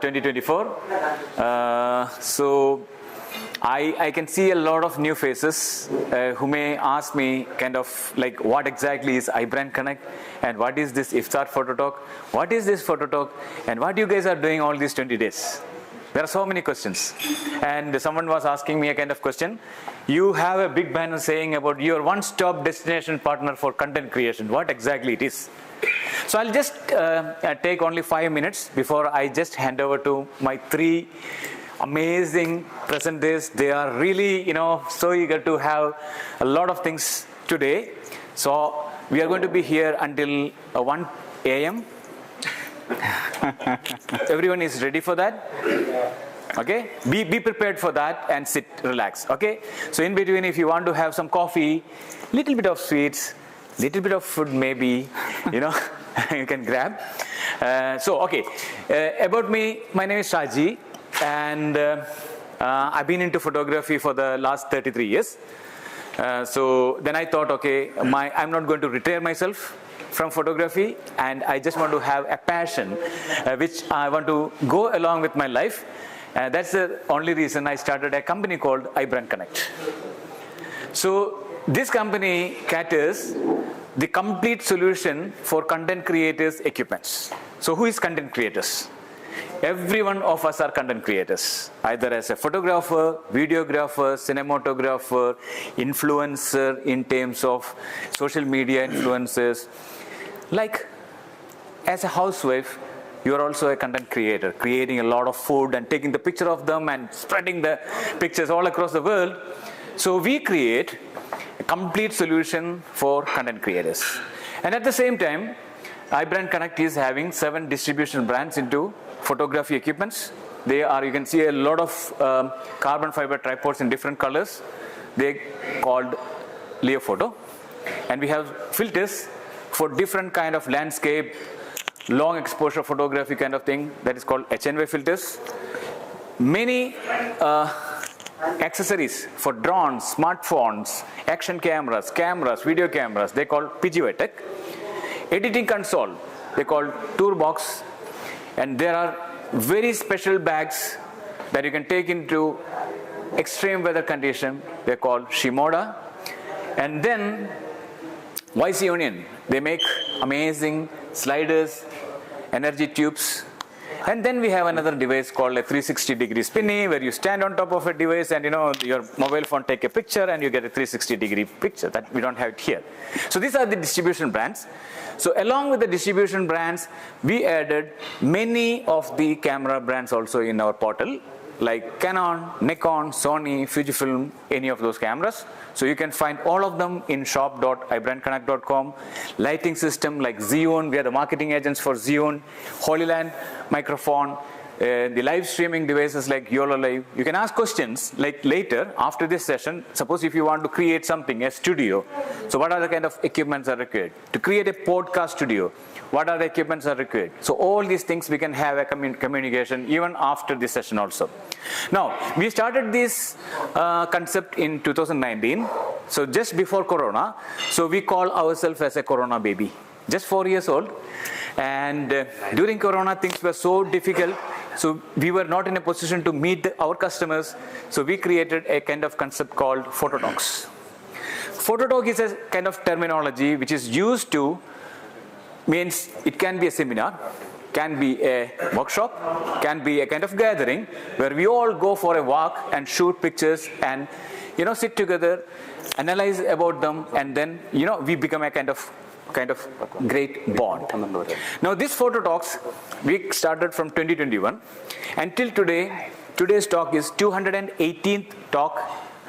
2024. So I can see a lot of new faces who may ask me kind of like what exactly is iBrandConnect and what is this iftar photo talk, what is this photo talk, and what you guys are doing all these 20 days. There are so many questions, and someone was asking me a kind of question. You have a big banner saying about your one-stop destination partner for content creation. What exactly it is? So I'll just take only 5 minutes before I just hand over to my three amazing presenters. They are really, so eager to have a lot of things today. So we are going to be here until 1 a.m. Everyone is ready for that? Okay? Be prepared for that and sit, relax. Okay? So in between, if you want to have some coffee, little bit of sweets, little bit of food maybe, you can grab. About me, my name is Shaji, and I've been into photography for the last 33 years. So then I thought, okay, I'm not going to retire myself from photography, and I just want to have a passion which I want to go along with my life. That's the only reason I started a company called iBrandConnect. So this company caters the complete solution for content creators' equipments. So who is content creators? Every one of us are content creators, either as a photographer, videographer, cinematographer, influencer in terms of social media influencers. Like as a housewife, you are also a content creator, creating a lot of food and taking the picture of them and spreading the pictures all across the world. So we create a complete solution for content creators. And at the same time, iBrandConnect is having 7 distribution brands into photography equipments. They are, you can see a lot of carbon fiber tripods in different colors. They called Leo Photo. And we have filters for different kind of landscape, long exposure photography kind of thing, that is called HNY filters. Many accessories for drones, smartphones, action cameras, video cameras, they call PGY Tech. Editing console, they call Toolbox. And there are very special bags that you can take into extreme weather condition. They're called Shimoda. And then YC Union, they make amazing sliders, energy tubes. And then we have another device called a 360-degree spinny, where you stand on top of a device and your mobile phone take a picture and you get a 360-degree picture. That we don't have it here. So these are the distribution brands. So along with the distribution brands, we added many of the camera brands also in our portal, like Canon, Nikon, Sony, Fujifilm, any of those cameras. So you can find all of them in shop.ibrandconnect.com. Lighting system like Xeon, we are the marketing agents for Xeon, Holyland microphone, the live streaming devices like YOLO Live. You can ask questions like later after this session. Suppose if you want to create something, a studio. So what are the kind of equipments are required? To create a podcast studio, what are the equipments are required? So all these things we can have a communication even after this session also. Now, we started this concept in 2019. So just before Corona. So we call ourselves as a Corona baby. Just 4 years old. And during Corona, things were so difficult. So we were not in a position to meet our customers. So we created a kind of concept called fototalks. Fototalk is a kind of terminology which is used to, means it can be a seminar, can be a workshop, can be a kind of gathering where we all go for a walk and shoot pictures and sit together, analyze about them, and then we become a kind of great bond. Now this photo talks we started from 2021 until today. Today's talk is 218th talk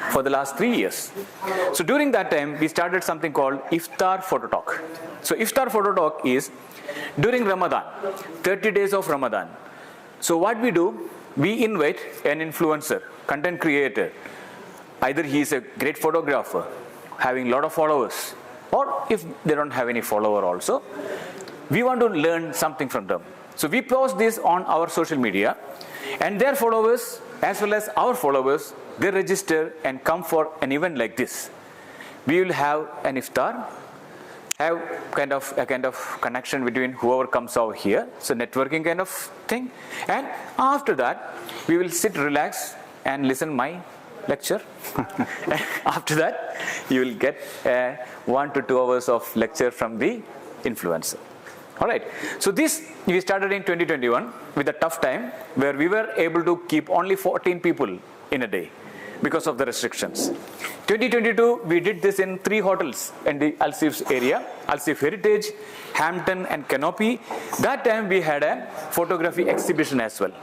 for the last 3 years. So during that time we started something called iftar photo talk. So iftar photo talk is during Ramadan, 30 days of Ramadan. So what we do, we invite an influencer, content creator. Either he is a great photographer having a lot of followers, or if they don't have any follower also, we want to learn something from them. So we post this on our social media, and their followers as well as our followers, they register and come for an event like this. We will have an iftar, have a kind of connection between whoever comes over here. So networking kind of thing. And after that, we will sit, relax, and listen my lecture. After that, you will get 1 to 2 hours of lecture from the influencer. All right. So this, we started in 2021 with a tough time where we were able to keep only 14 people in a day because of the restrictions. 2022, we did this in 3 hotels in the Alsif's area, Alsif Heritage, Hampton, and Canopy. That time we had a photography exhibition as well.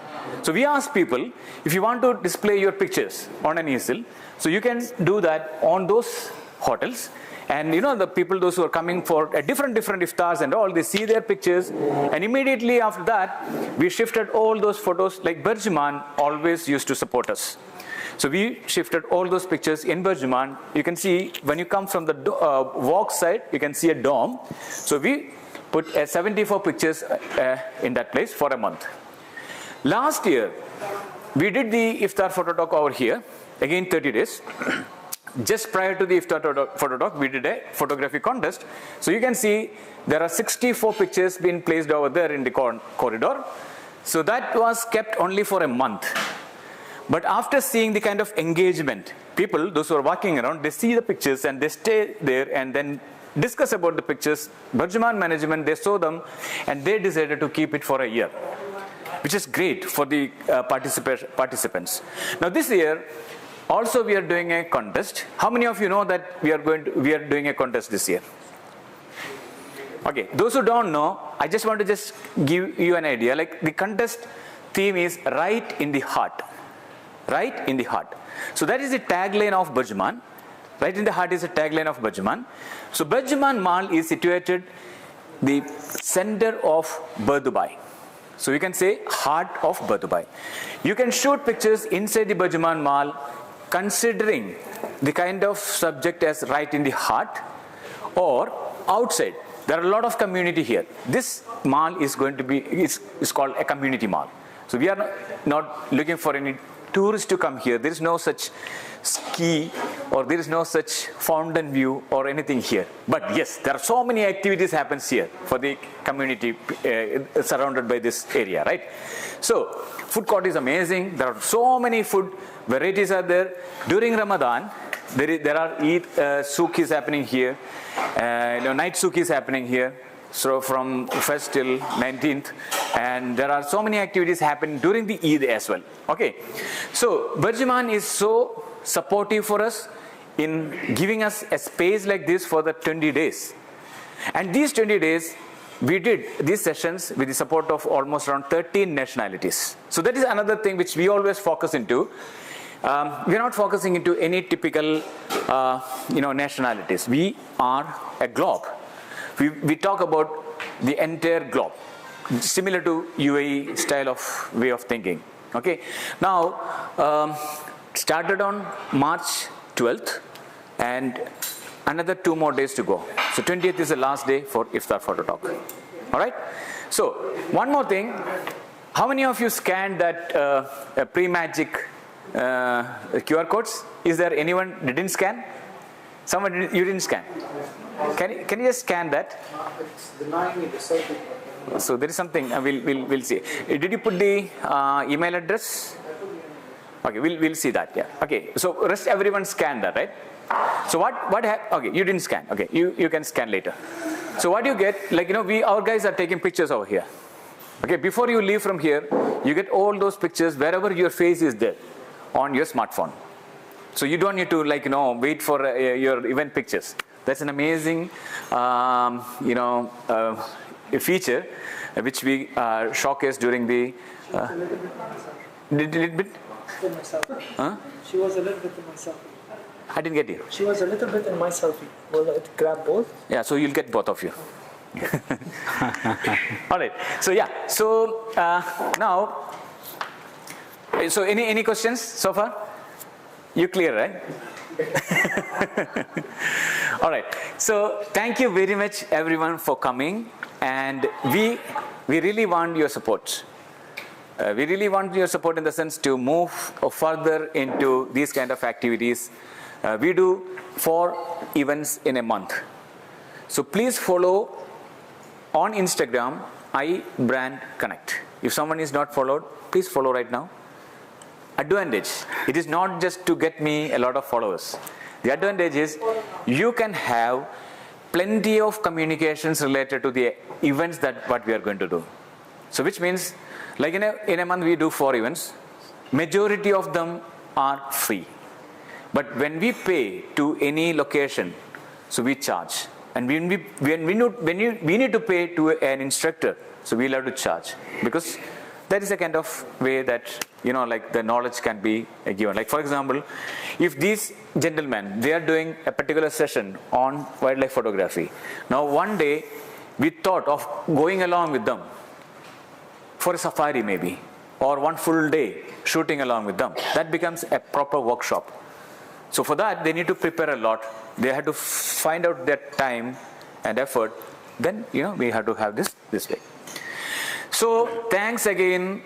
So we asked people, if you want to display your pictures on an easel, so you can do that on those hotels. And you know, the people, those who are coming for a different iftars and all, they see their pictures. And immediately after that, we shifted all those photos, like Bergman always used to support us. So we shifted all those pictures in Bergman. You can see, when you come from the walk side, you can see a dome. So we put 74 pictures in that place for a month. Last year, we did the iftar photo talk over here, again 30 days. Just prior to the iftar photo talk, we did a photography contest. So you can see there are 64 pictures being placed over there in the corridor. So that was kept only for a month. But after seeing the kind of engagement, people, those who are walking around, they see the pictures and they stay there and then discuss about the pictures. Bergman management, they saw them and they decided to keep it for a year, which is great for the participants. Now this year, also we are doing a contest. How many of you know that we are doing a contest this year? Okay, those who don't know, I just want to just give you an idea. Like, the contest theme is right in the heart. Right in the heart. So that is the tagline of Bergman. Right in the heart is the tagline of Bergman. So Bergman Mall is situated the center of Dubai. So you can say heart of Dubai. You can shoot pictures inside the Bergman Mall considering the kind of subject as right in the heart, or outside. There are a lot of community here. This mall is going to be, it's called a community mall. So we are not looking for any tourists to come here. There is no such ski or there is no such fountain view or anything here. But yes, there are so many activities happens here for the community surrounded by this area, right? So food court is amazing. There are so many food varieties are there. During Ramadan, there are Eid souk is happening here. Night souk is happening here. So from 1st till 19th, and there are so many activities happening during the Eid as well. Okay, so Bergman is so supportive for us in giving us a space like this for the 20 days. And these 20 days, we did these sessions with the support of almost around 13 nationalities. So that is another thing which we always focus into. We are not focusing into any typical, nationalities. We are a globe. We talk about the entire globe, similar to UAE style of way of thinking. Okay, now started on March 12th, and another 2 more days to go. So 20th is the last day for iftar photo talk. All right. So one more thing, how many of you scanned that pre-magic QR codes? Is there anyone didn't scan? Someone you didn't scan? Can you just scan that? It's denying me the selfie. So there is something. We'll see. Did you put the email address? Okay, we'll see that. Yeah. Okay. So rest everyone scan that, right? So okay, you didn't scan. Okay, you can scan later. So what you get, like, our guys are taking pictures over here. Okay, before you leave from here, you get all those pictures wherever your face is there on your smartphone. So you don't need to wait for your event pictures. That's an amazing, feature which we showcase during the. Little bit. Huh? She was a little bit in my selfie. I didn't get you. She was a little bit in my selfie. Will it grab both? Yeah, so you'll get both of you. All right. So yeah. So now. So any questions so far? You clear, right? All right. So thank you very much, everyone, for coming, and we really want your support. We really want your support in the sense to move further into these kind of activities. We do 4 events in a month. So please follow on Instagram, iBrandConnect. If someone is not followed, please follow right now. Advantage, it is not just to get me a lot of followers. The advantage is you can have plenty of communications related to the events that what we are going to do. So which means, like in a month we do 4 events. Majority of them are free. But when we pay to any location, so we charge. And when we need to pay to an instructor, so we'll have to charge. Because that is a kind of way that, like the knowledge can be given. Like for example, if these gentlemen, they are doing a particular session on wildlife photography. Now one day, we thought of going along with them for a safari maybe, or one full day shooting along with them. That becomes a proper workshop. So for that, they need to prepare a lot. They have to find out their time and effort. Then, we have to have this way. So thanks again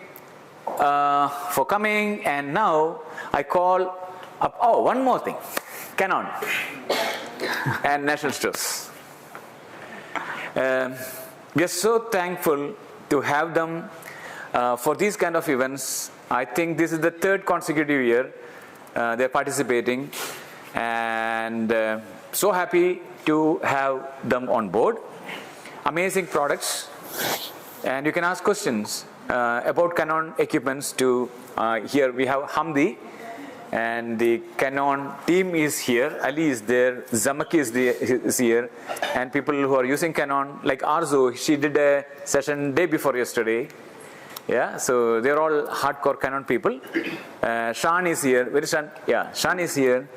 for coming. And now I call up, one more thing, Canon and National Stores. We are so thankful to have them for these kind of events. I think this is the 3rd consecutive year they're participating, and so happy to have them on board. Amazing products, and you can ask questions about Canon equipments to here we have Hamdi, and the Canon team is here. Ali is there, Zamaki is here, and people who are using Canon, like Arzu, she did a session day before yesterday. Yeah, so they're all hardcore Canon people. Shan is here. Where is Shan? Yeah, Shan is here.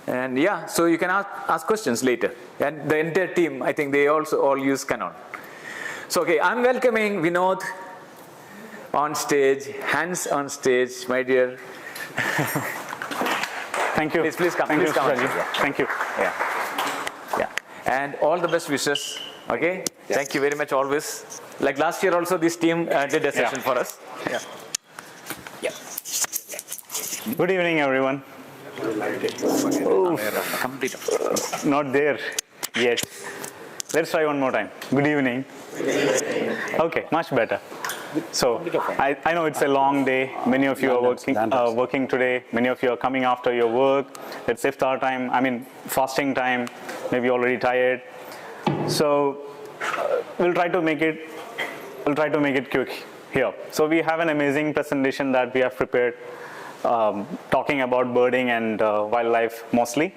And yeah, so you can ask questions later. And the entire team, I think they also all use Canon. So, okay, I'm welcoming Vinod on stage, hands on stage, my dear. Thank you. Please come. Thank please you, come. Yeah. Thank you. Yeah. And all the best wishes. Okay? Yes. Thank you very much always. Like last year also, this team did a session for us. Yeah. Good evening, everyone. Not there yet. Let's try one more time. Good evening. Okay, much better. So I know it's a long day. Many of you are working today. Many of you are coming after your work. It's iftar time. Fasting time. Maybe already tired. So we'll try to make it quick here. So we have an amazing presentation that we have prepared, talking about birding and wildlife mostly.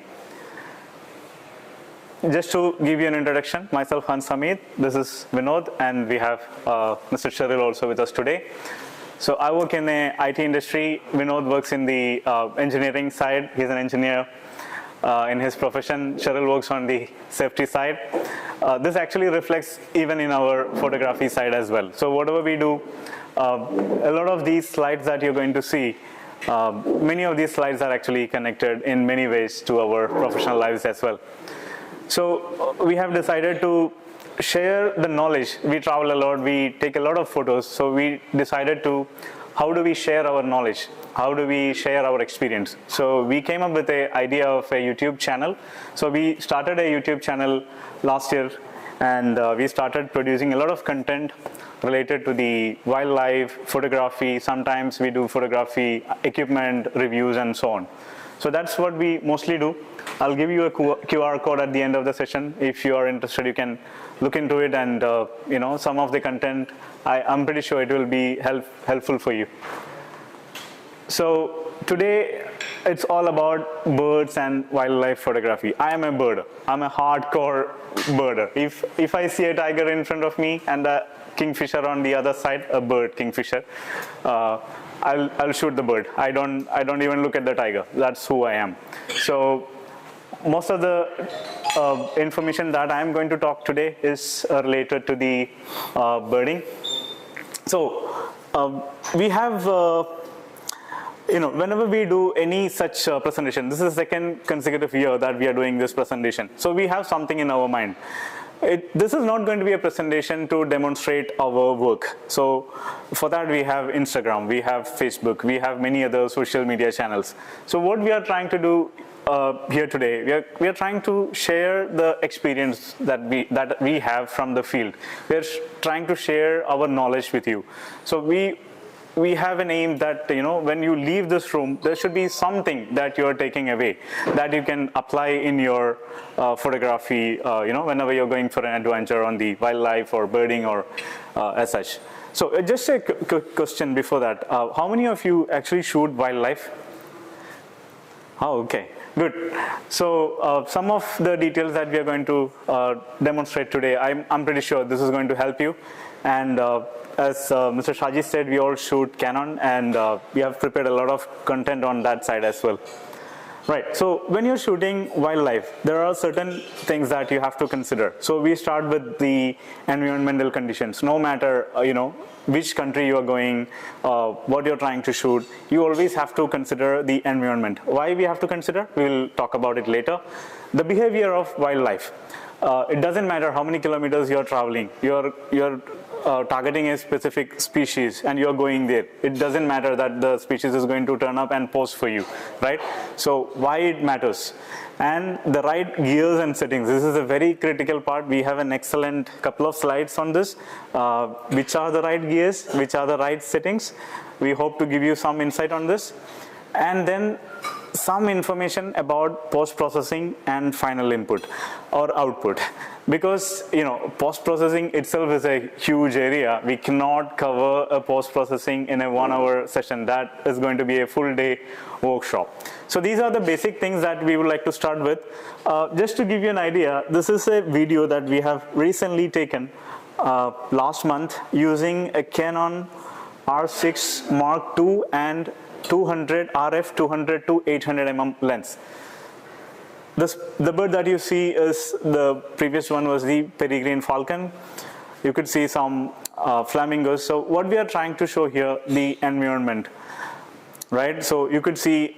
Just to give you an introduction, myself Hans Hamid, this is Vinod, and we have Mr. Cheryl also with us today. So I work in the IT industry. Vinod works in the engineering side. He's an engineer in his profession. Cheryl works on the safety side. This actually reflects even in our photography side as well. So whatever we do, a lot of these slides that you're going to see, many of these slides are actually connected in many ways to our professional lives as well. So we have decided to share the knowledge. We travel a lot, we take a lot of photos, so we decided to, how do we share our knowledge? How do we share our experience? So we came up with the idea of a YouTube channel. So we started a YouTube channel last year, and we started producing a lot of content related to the wildlife, photography. Sometimes we do photography, equipment reviews, and so on. So that's what we mostly do. I'll give you a QR code at the end of the session. If you are interested, you can look into it, and some of the content, I'm pretty sure it will be helpful for you. So today, it's all about birds and wildlife photography. I am a birder. I'm a hardcore birder. If I see a tiger in front of me and a kingfisher on the other side, a bird, kingfisher, I'll shoot the bird. I don't even look at the tiger. That's who I am. So most of the information that I'm going to talk today is related to the birding. So we have, whenever we do any such presentation, this is the second consecutive year that we are doing this presentation. So we have something in our mind. This is not going to be a presentation to demonstrate our work. So for that we have Instagram, we have Facebook, we have many other social media channels. So what we are trying to do here today, we are trying to share the experience that we have from the field. We are trying to share our knowledge with you. So we have an aim that, when you leave this room, there should be something that you are taking away that you can apply in your photography, whenever you're going for an adventure on the wildlife or birding or as such. So just a question before that. How many of you actually shoot wildlife? Oh, okay. Good. So some of the details that we are going to demonstrate today, I'm pretty sure this is going to help you. And as Mr. Shaji said, we all shoot Canon, and we have prepared a lot of content on that side as well. Right, so when you're shooting wildlife, there are certain things that you have to consider. So we start with the environmental conditions. No matter, which country you are going, what you're trying to shoot, you always have to consider the environment. Why we have to consider? We will talk about it later. The behavior of wildlife. It doesn't matter how many kilometers you're traveling. You're targeting a specific species and you're going there. It doesn't matter that the species is going to turn up and pose for you, right? So why it matters? And the right gears and settings. This is a very critical part. We have an excellent couple of slides on this. Which are the right gears? Which are the right settings? We hope to give you some insight on this. And then some information about post-processing and final input or output. Because, post-processing itself is a huge area. We cannot cover a post-processing in a 1-hour session. That is going to be a full day workshop. So these are the basic things that we would like to start with. Just to give you an idea, this is a video that we have recently taken last month using a Canon R6 Mark II and 200 RF 200 to 800 mm lens. The bird that you see is, the previous one was the peregrine falcon. You could see some flamingos. So what we are trying to show here, the environment, right? So you could see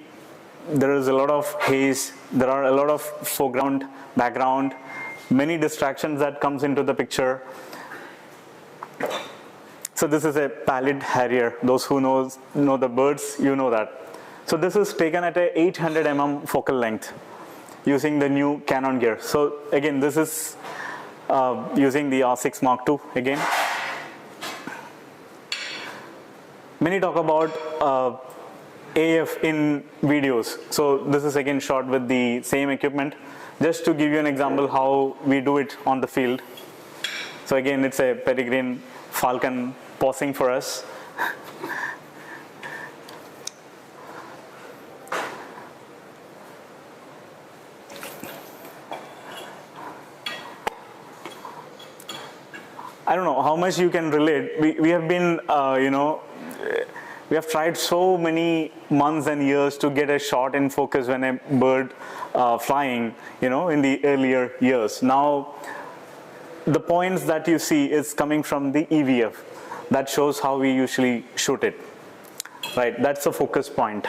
there is a lot of haze, there are a lot of foreground, background, many distractions that comes into the picture. So this is a pallid harrier. Those who know the birds, you know that. So this is taken at a 800 mm focal length using the new Canon gear. So again, this is using the R6 Mark II again. Many talk about AF in videos. So this is again shot with the same equipment. Just to give you an example how we do it on the field. So again, it's a peregrine falcon posing for us. I don't know how much you can relate. We have been, we have tried so many months and years to get a shot in focus when a bird flying, in the earlier years. Now, the points that you see is coming from the EVF. That shows how we usually shoot it, right? That's the focus point.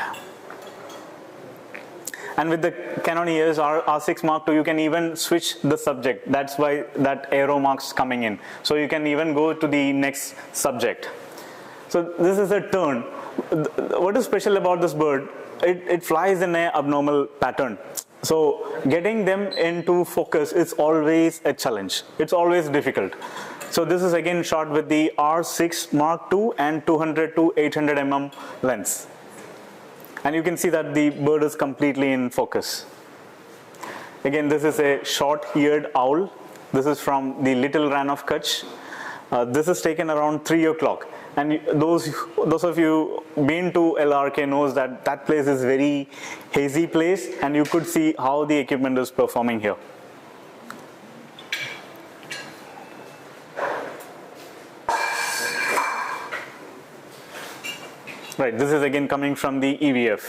And with the Canon EOS R6 Mark II, you can even switch the subject. That's why that arrow marks coming in. So you can even go to the next subject. So this is a turn. What is special about this bird? It flies in an abnormal pattern. So getting them into focus is always a challenge. It's always difficult. So this is again shot with the R6 Mark II and 200 to 800 mm lens. And you can see that the bird is completely in focus. Again, this is a short-eared owl. This is from the Little Ran of Kutch. This is taken around 3 o'clock. And those of you been to LRK knows that that place is very hazy place, and you could see how the equipment is performing here. Right, this is again coming from the EVF.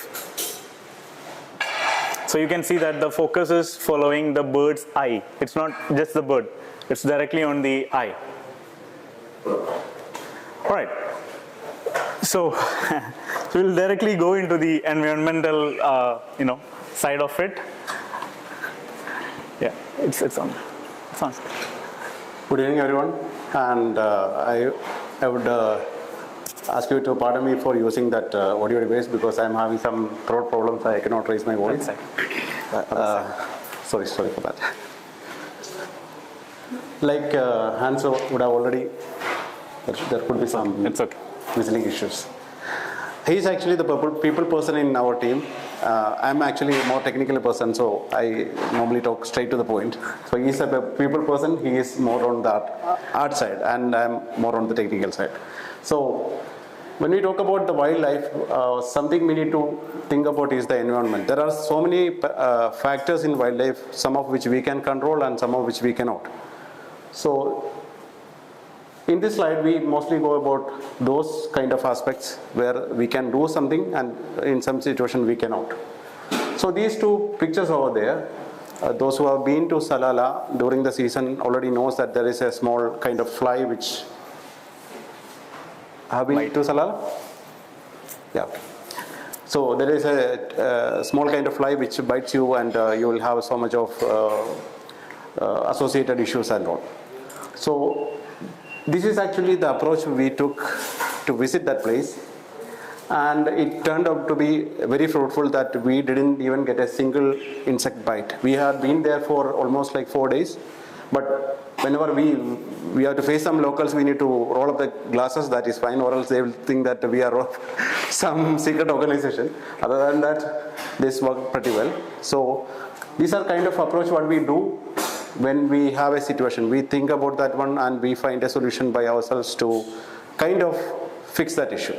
So you can see that the focus is following the bird's eye. It's not just the bird, it's directly on the eye. All right, so we'll directly go into the environmental, side of it. Yeah, it's on. Good evening, everyone. And I would ask you to pardon me for using that audio device because I'm having some throat problems. I cannot raise my voice. Sorry for that. Like Hans would have already, there could be some It's okay. listening issues. He's actually the people person in our team. I'm actually a more technical person, so I normally talk straight to the point. So he's a people person, he is more on that art side, and I'm more on the technical side. So when we talk about the wildlife, something we need to think about is the environment. There are so many factors in wildlife, some of which we can control and some of which we cannot. So in this slide, we mostly go about those kind of aspects where we can do something and in some situation we cannot. So these two pictures over there, those who have been to Salala during the season already knows that there is a small kind of fly which have been to Salala? Yeah. So there is a small kind of fly which bites you and you will have so much of associated issues and all. So this is actually the approach we took to visit that place, and it turned out to be very fruitful that we didn't even get a single insect bite. We had been there for almost like 4 days, but whenever we have to face some locals, we need to roll up the glasses, that is fine, or else they will think that we are some secret organization. Other than that, this worked pretty well. So these are kind of approach what we do when we have a situation. We think about that one and we find a solution by ourselves to kind of fix that issue.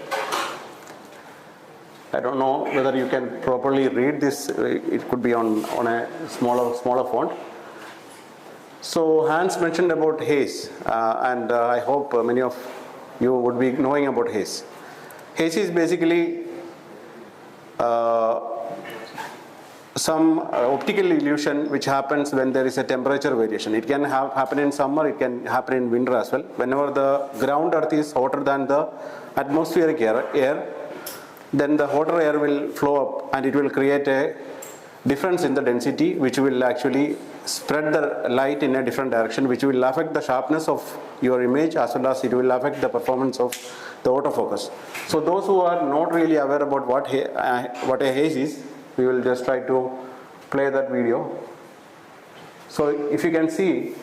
I don't know whether you can properly read this. It could be on a smaller font. So Hans mentioned about haze, and I hope many of you would be knowing about haze. Haze is basically some optical illusion which happens when there is a temperature variation. It can happen in summer, it can happen in winter as well. Whenever the ground earth is hotter than the atmospheric air, then the hotter air will flow up and it will create a difference in the density which will actually spread the light in a different direction, which will affect the sharpness of your image as well as it will affect the performance of the autofocus. So those who are not really aware about what a haze is, we will just try to play that video. So if you can see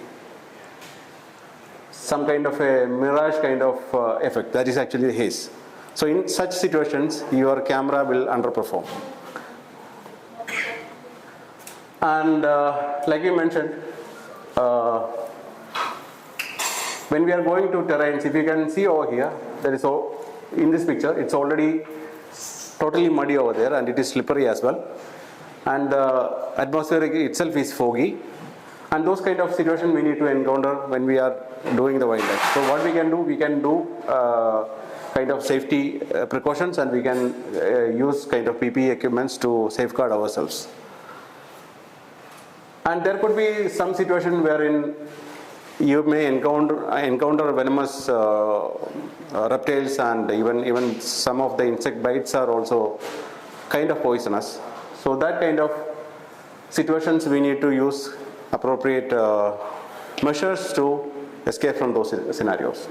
some kind of a mirage kind of effect, that is actually the haze. So in such situations, your camera will underperform. And like we mentioned, when we are going to terrains, if you can see over here, there is in this picture, it's already totally muddy over there and it is slippery as well, and the atmosphere itself is foggy, and those kind of situations we need to encounter when we are doing the wildlife. So what we can do kind of safety precautions, and we can use kind of PPE equipments to safeguard ourselves. And there could be some situation wherein you may encounter venomous reptiles, and even some of the insect bites are also kind of poisonous. So that kind of situations we need to use appropriate measures to escape from those scenarios.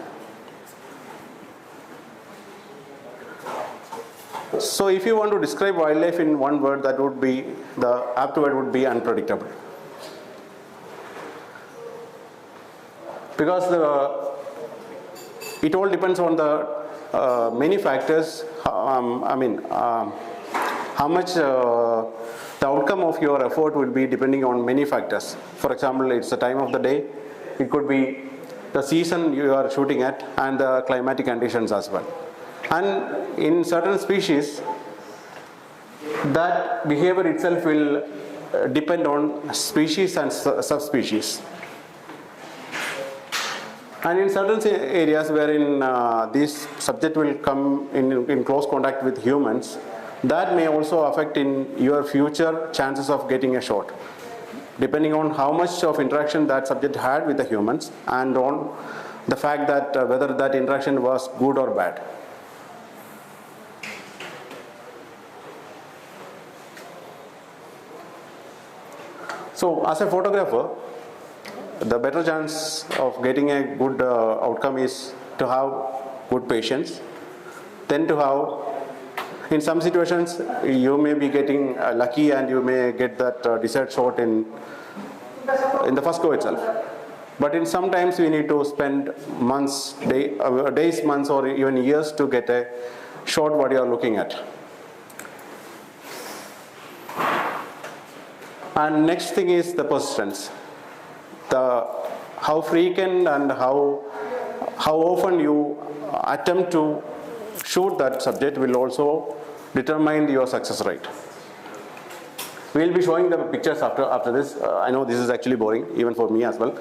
So if you want to describe wildlife in one word, that would be, the apt word would be unpredictable. Because it all depends on the many factors. How much the outcome of your effort will be depending on many factors. For example, it's the time of the day. It could be the season you are shooting at and the climatic conditions as well. And in certain species, that behavior itself will depend on species and subspecies. And in certain areas wherein this subject will come in close contact with humans, that may also affect in your future chances of getting a shot, depending on how much of interaction that subject had with the humans and on the fact that whether that interaction was good or bad. So as a photographer, the better chance of getting a good outcome is to have good patience, then to have, in some situations you may be getting lucky and you may get that desired shot in the first go itself. But in sometimes we need to spend months, days, months, or even years to get a shot what you are looking at. And next thing is the persistence. How frequent and how often you attempt to shoot that subject will also determine your success rate. We'll be showing the pictures after this. I know this is actually boring, even for me as well.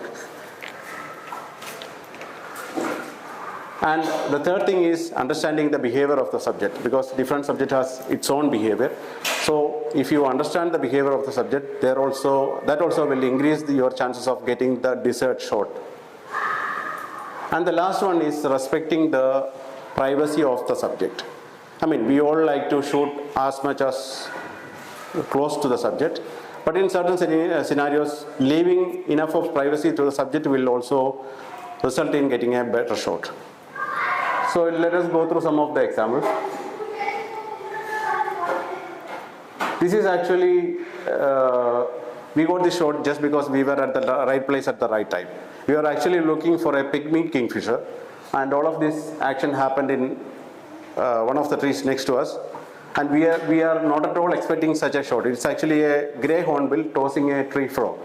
And the third thing is understanding the behavior of the subject, because different subject has its own behavior. So if you understand the behavior of the subject, that also will increase your chances of getting the desired shot. And the last one is respecting the privacy of the subject. I mean, we all like to shoot as much as close to the subject, but in certain scenarios, leaving enough of privacy to the subject will also result in getting a better shot. So let us go through some of the examples. This is actually, we got this shot just because we were at the right place at the right time. We were actually looking for a pygmy kingfisher, and all of this action happened in one of the trees next to us. And we are not at all expecting such a shot. It's actually a grey hornbill tossing a tree frog.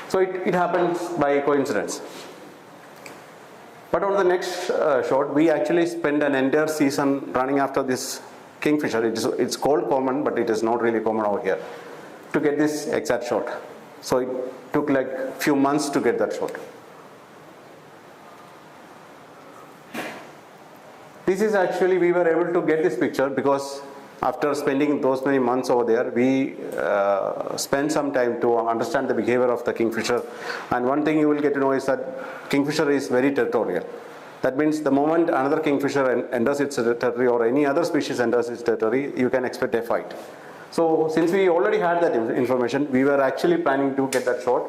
So it happens by coincidence. But on the next shot, we actually spent an entire season running after this kingfisher. It's called common, but it is not really common over here, to get this exact shot. So it took like a few months to get that shot. This is actually, we were able to get this picture because after spending those many months over there, we spent some time to understand the behavior of the kingfisher. And one thing you will get to know is that kingfisher is very territorial. That means the moment another kingfisher enters its territory or any other species enters its territory, you can expect a fight. So since we already had that information, we were actually planning to get that shot.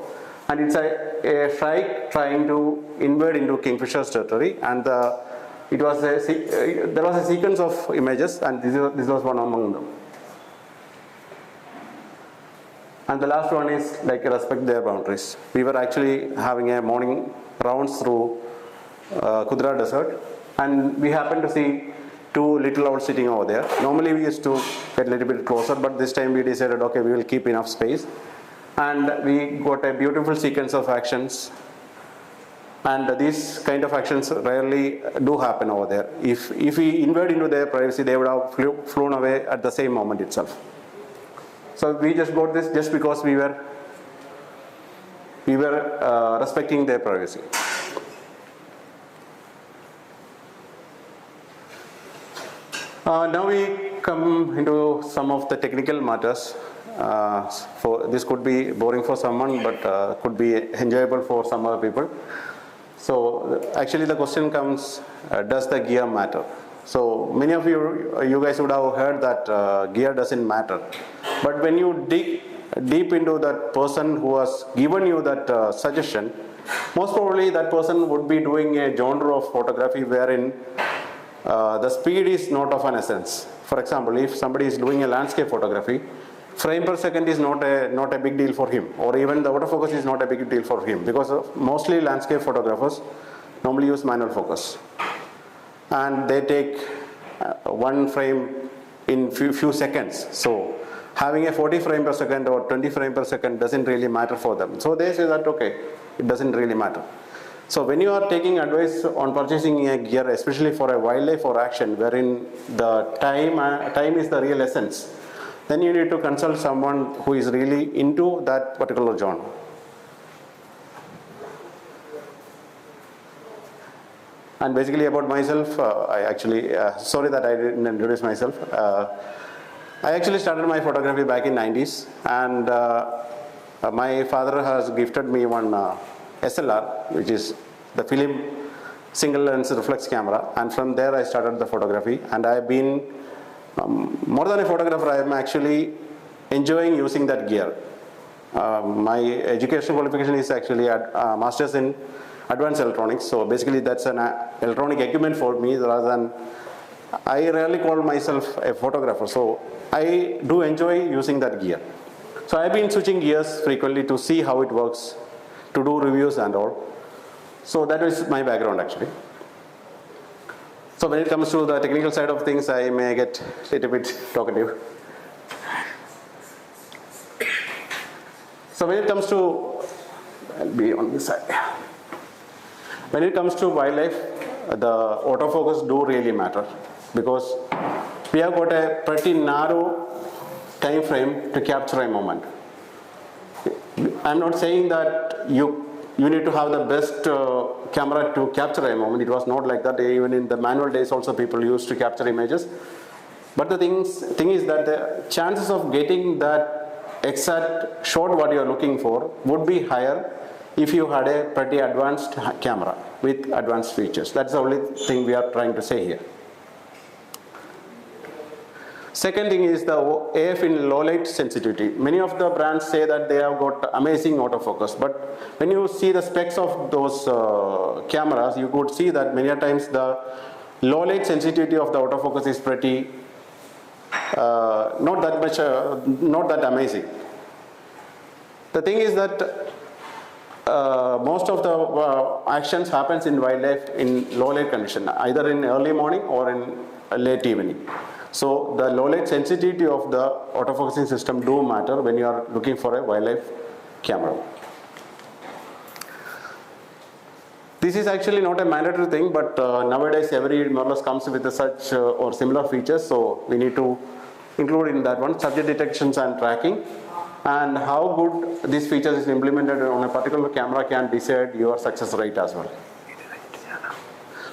And it's a shrike trying to invade into kingfisher's territory, and there was a sequence of images, and this was one among them. And the last one is like respect their boundaries. We were actually having a morning rounds through Kudra desert, and we happened to see two little owls sitting over there. Normally we used to get a little bit closer, but this time we decided, okay, we will keep enough space. And we got a beautiful sequence of actions. And these kind of actions rarely do happen over there. If we invade into their privacy, they would have flown away at the same moment itself. So we just got this just because we were respecting their privacy. Now we come into some of the technical matters. This could be boring for someone, but could be enjoyable for some other people. So actually the question comes, does the gear matter? So many of you guys would have heard that gear doesn't matter. But when you dig deep into that person who has given you that suggestion, most probably that person would be doing a genre of photography wherein the speed is not of an essence. For example, if somebody is doing a landscape photography, frame per second is not a big deal for him, or even the autofocus is not a big deal for him, because mostly landscape photographers normally use manual focus, and they take one frame in few seconds. So having a 40 frame per second or 20 frame per second doesn't really matter for them. So they say that okay, it doesn't really matter. So when you are taking advice on purchasing a gear, especially for a wildlife or action wherein the time is the real essence, then you need to consult someone who is really into that particular genre. And basically about myself, I actually, sorry that I didn't introduce myself. I actually started my photography back in 90s, and my father has gifted me one SLR, which is the film single lens reflex camera, and from there I started the photography, and I've been more than a photographer, I am actually enjoying using that gear. My educational qualification is actually a master's in advanced electronics. So basically that's an electronic equipment for me rather than, I rarely call myself a photographer. So I do enjoy using that gear. So I've been switching gears frequently to see how it works, to do reviews and all. So that is my background actually. So when it comes to the technical side of things, I may get a little bit talkative. So when it comes to, I'll be on this side. When it comes to wildlife, the autofocus do really matter because we have got a pretty narrow time frame to capture a moment. I'm not saying that you need to have the best camera to capture a moment. It was not like that. Even in the manual days also people used to capture images. But the thing is that the chances of getting that exact shot what you are looking for would be higher if you had a pretty advanced camera with advanced features. That's the only thing we are trying to say here. Second thing is the AF in low light sensitivity. Many of the brands say that they have got amazing autofocus, but when you see the specs of those cameras, you could see that many times the low light sensitivity of the autofocus is pretty not that amazing. The thing is that most of the actions happens in wildlife in low light condition, either in early morning or in late evening. So the low light sensitivity of the autofocusing system do matter when you are looking for a wildlife camera. This is actually not a mandatory thing, but nowadays every more or less comes with such or similar features, so we need to include in that one subject detections and tracking, and how good this feature is implemented on a particular camera can decide your success rate as well.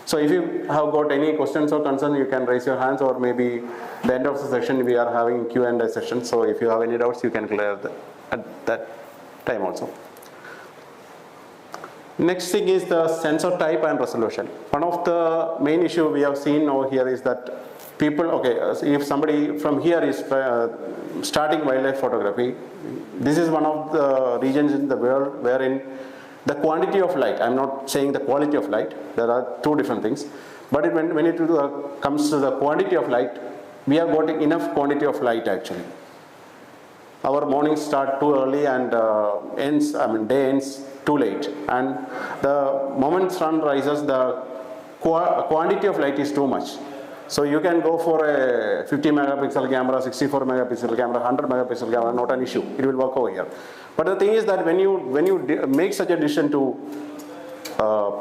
So if you have got any questions or concerns, you can raise your hands, or maybe at the end of the session we are having Q&A session, so if you have any doubts you can clear at that time also. Next thing is the sensor type and resolution. One of the main issue we have seen over here is that people, if somebody from here is starting wildlife photography, this is one of the regions in the world wherein the quantity of light, I'm not saying the quality of light, there are two different things, but when it comes to the quantity of light, we have got enough quantity of light actually. Our mornings start too early and day ends too late, and the moment sun rises, the quantity of light is too much. So you can go for a 50 megapixel camera, 64 megapixel camera, 100 megapixel camera, not an issue, it will work over here. But the thing is that when you make such a decision to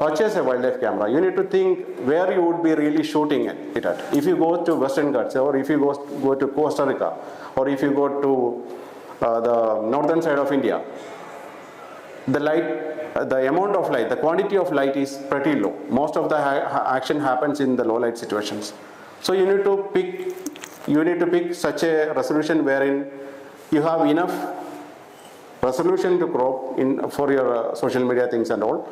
purchase a wildlife camera, you need to think where you would be really shooting it at. If you go to Western Ghats, or if you go to Costa Rica, or if you go to the northern side of India, the light, the amount of light, the quantity of light is pretty low. Most of the action happens in the low light situations. So you need to pick such a resolution wherein you have enough resolution to crop in for your social media things and all,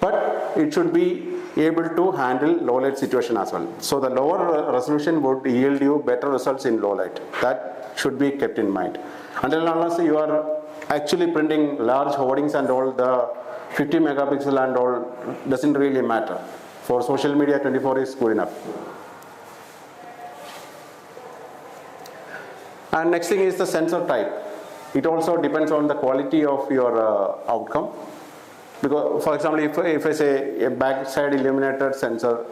but it should be able to handle low light situation as well. So the lower resolution would yield you better results in low light. That should be kept in mind. Until unless you are actually printing large hoardings and all, the 50 megapixel and all doesn't really matter. For social media, 24 is good enough. And next thing is the sensor type. It also depends on the quality of your outcome. Because, for example, if I say a backside illuminated sensor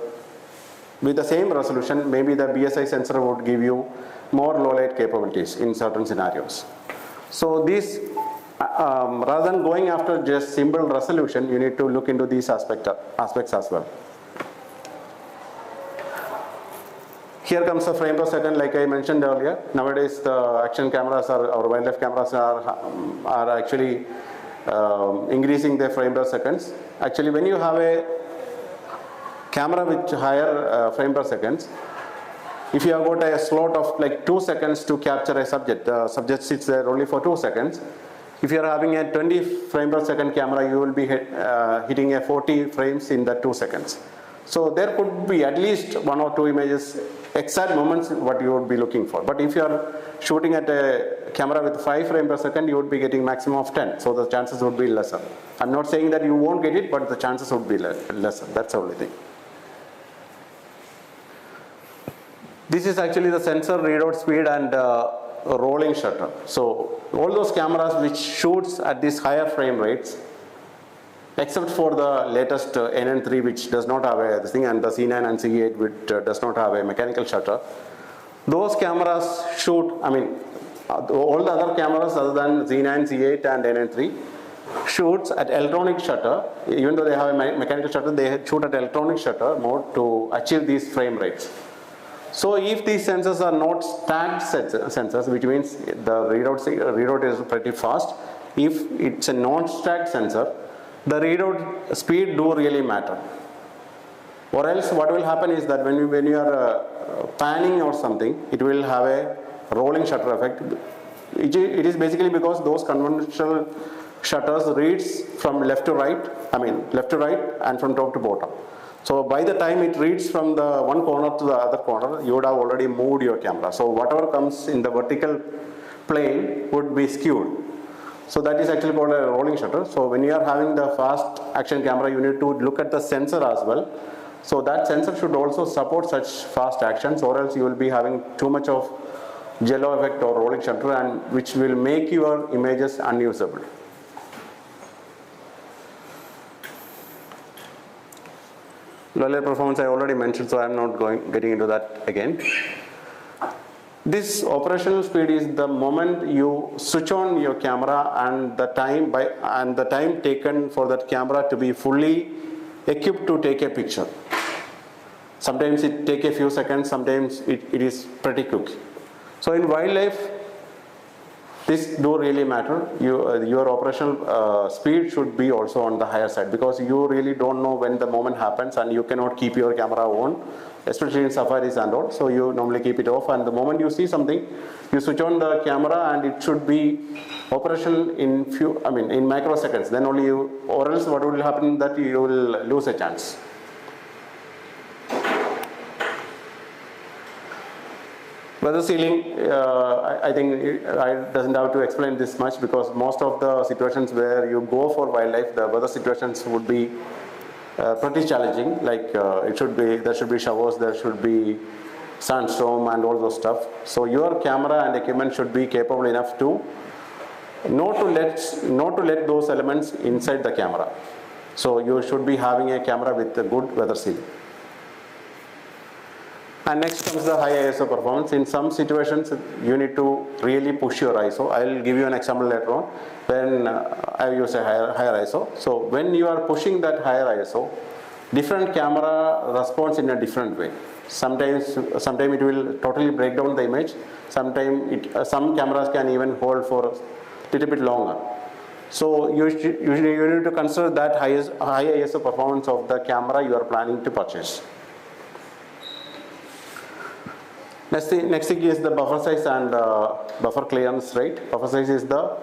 with the same resolution, maybe the BSI sensor would give you more low light capabilities in certain scenarios. So these, rather than going after just simple resolution, you need to look into these aspects as well. Here comes the frame per second, like I mentioned earlier. Nowadays, the action cameras or wildlife cameras are actually increasing their frame per seconds. Actually, when you have a camera with higher frame per seconds, if you have got a slot of like 2 seconds to capture a subject, the subject sits there only for 2 seconds. If you are having a 20 frame per second camera, you will be hitting a 40 frames in that 2 seconds. So there could be at least 1 or 2 images, exact moments what you would be looking for. But if you are shooting at a camera with 5 frames per second, you would be getting maximum of 10. So the chances would be lesser. I'm not saying that you won't get it, but the chances would be lesser. That's the only thing. This is actually the sensor readout speed and rolling shutter. So all those cameras which shoots at these higher frame rates, except for the latest NN3 which does not have a this thing, and the C9 and C8 which does not have a mechanical shutter, those cameras shoot, I mean, all the other cameras other than Z9, C8 and NN3 shoots at electronic shutter. Even though they have a mechanical shutter, they shoot at electronic shutter mode to achieve these frame rates. So if these sensors are not stacked sensors, which means the readout is pretty fast. If it's a non-stacked sensor, the readout speed do really matter. Or else what will happen is that when you are panning or something, it will have a rolling shutter effect. It is basically because those conventional shutters reads from left to right and from top to bottom. So by the time it reads from the one corner to the other corner, you would have already moved your camera. So whatever comes in the vertical plane would be skewed. So that is actually called a rolling shutter. So when you are having the fast action camera, you need to look at the sensor as well. So that sensor should also support such fast actions, or else you will be having too much of jello effect or rolling shutter, and which will make your images unusable. Low light performance I already mentioned, so I am not getting into that again. This operational speed is the moment you switch on your camera and the time taken for that camera to be fully equipped to take a picture. Sometimes it takes a few seconds, sometimes it is pretty quick. So in wildlife, this do really matter. Your operational speed should be also on the higher side, because you really don't know when the moment happens and you cannot keep your camera on, especially in safaris and all. So you normally keep it off, and the moment you see something, you switch on the camera and it should be operational in microseconds. Then only you, or else what will happen that you will lose a chance. Weather sealing, I think I doesn't have to explain this much, because most of the situations where you go for wildlife, the weather situations would be pretty challenging. Like there should be showers, there should be sandstorm and all those stuff. So your camera and equipment should be capable enough to not to let those elements inside the camera. So you should be having a camera with a good weather sealing. And next comes the high ISO performance. In some situations, you need to really push your ISO. I'll give you an example later on when I use a higher ISO. So when you are pushing that higher ISO, different camera responds in a different way. Sometimes it will totally break down the image. Sometimes some cameras can even hold for a little bit longer. So you need to consider that high ISO performance of the camera you are planning to purchase. Next thing is the buffer size and buffer clearance rate. Buffer size is the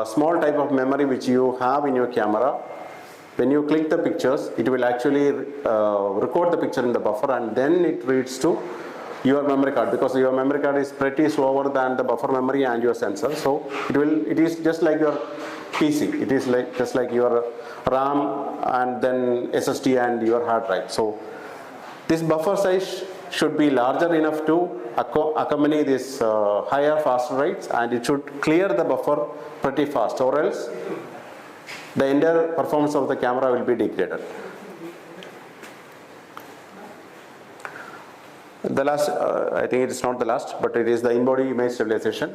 small type of memory which you have in your camera. When you click the pictures, it will actually record the picture in the buffer, and then it reads to your memory card, because your memory card is pretty slower than the buffer memory and your sensor. So it is just like your PC. It is just like your RAM and then SSD and your hard drive. So this buffer size should be larger enough to accompany this higher faster rates, and it should clear the buffer pretty fast, or else the entire performance of the camera will be degraded. The last, I think it is not the last, but it is the in-body image stabilization.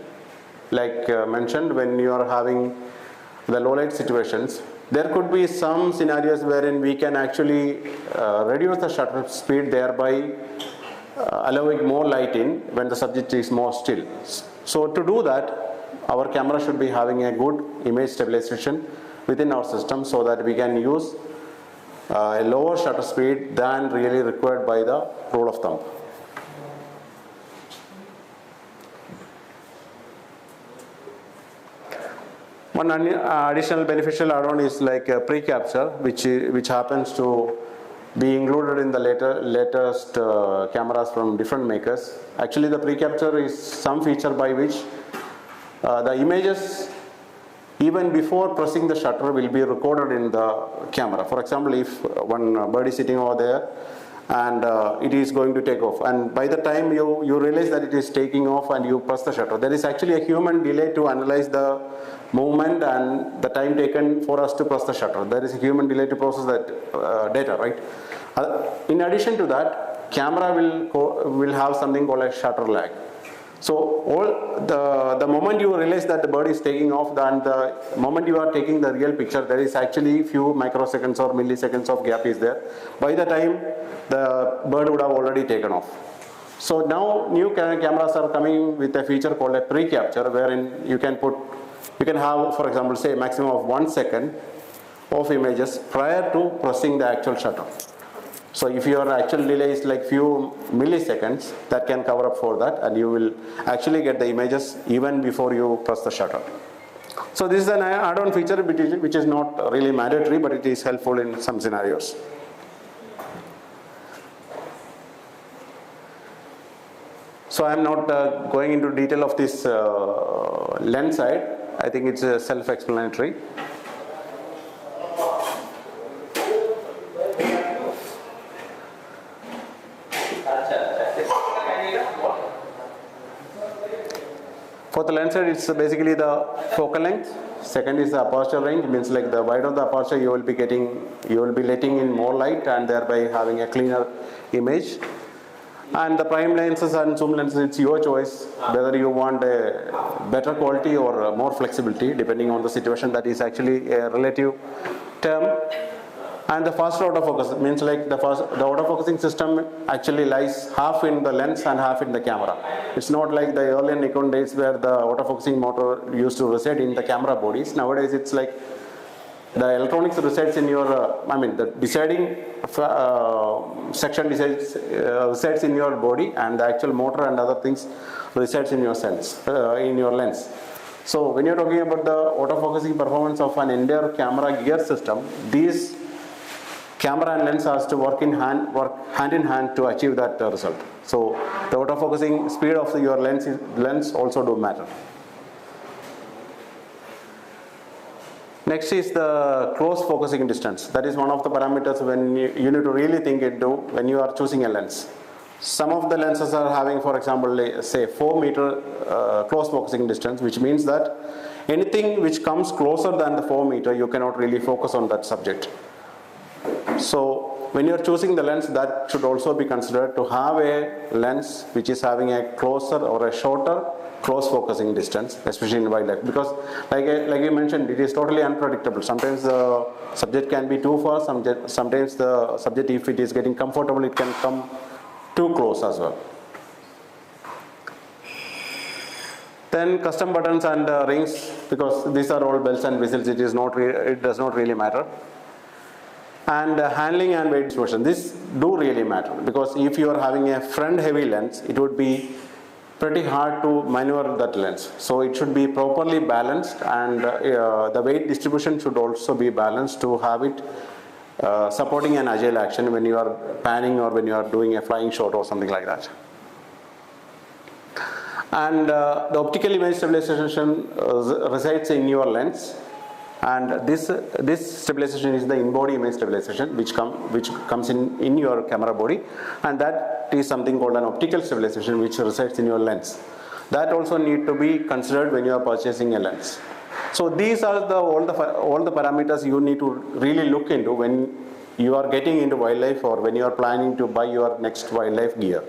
Like mentioned, when you are having the low light situations, there could be some scenarios wherein we can actually reduce the shutter speed, thereby allowing more light in when the subject is more still. So to do that, our camera should be having a good image stabilization within our system, so that we can use a lower shutter speed than really required by the rule of thumb. One additional beneficial add-on is like a pre-capture, which happens to be included in the latest cameras from different makers. Actually, the pre-capture is some feature by which the images, even before pressing the shutter, will be recorded in the camera. For example, if one bird is sitting over there and it is going to take off, and by the time you realize that it is taking off and you press the shutter, there is actually a human delay to analyze the movement and the time taken for us to press the shutter. There is a human delay to process that data, right? In addition to that, camera will have something called a shutter lag. So the moment you realize that the bird is taking off, and the moment you are taking the real picture, there is actually few microseconds or milliseconds of gap is there. By the time the bird would have already taken off. So now new cameras are coming with a feature called a pre-capture, wherein you can have, for example, say maximum of 1 second of images prior to pressing the actual shutter. So if your actual delay is like few milliseconds, that can cover up for that, and you will actually get the images even before you press the shutter. So this is an add-on feature which is not really mandatory, but it is helpful in some scenarios. So I am not going into detail of this lens side. I think it's self-explanatory. For the lens side, it's basically the focal length. Second is the aperture range, means like the wider the aperture, you will be letting in more light and thereby having a cleaner image. And the prime lenses and zoom lenses, it's your choice whether you want a better quality or more flexibility, depending on the situation. That is actually a relative term. And the faster autofocus means like the autofocusing system actually lies half in the lens and half in the camera. It's not like the earlier Nikon days where the autofocusing motor used to reside in the camera bodies. Nowadays it's like the electronics resides in your, the deciding section resides in your body, and the actual motor and other things resides in your lens. So when you're talking about the autofocusing performance of an entire camera gear system, these camera and lens has to work hand in hand to achieve that result. So the autofocusing speed of your lens also do matter. Next is the close focusing distance. That is one of the parameters when you need to really think into when you are choosing a lens. Some of the lenses are having, for example, say 4 meter close focusing distance, which means that anything which comes closer than the 4 meter, you cannot really focus on that subject. So when you are choosing the lens, that should also be considered to have a lens which is having a closer or a shorter close focusing distance, especially in wildlife, because like you mentioned, it is totally unpredictable. Sometimes the subject can be too far, sometimes the subject, if it is getting comfortable, it can come too close as well. Then custom buttons and rings, because these are all bells and whistles, it does not really matter. And handling and weight distribution, this do really matter, because if you are having a front heavy lens, it would be pretty hard to maneuver that lens. So it should be properly balanced, and the weight distribution should also be balanced to have it supporting an agile action when you are panning or when you are doing a flying shot or something like that. And the optical image stabilization resides in your lens, and this stabilization is the in-body image stabilization which comes in your camera body, and that is something called an optical stabilization which resides in your lens. That also need to be considered when you are purchasing a lens. So these are all the parameters you need to really look into when you are getting into wildlife or when you are planning to buy your next wildlife gear.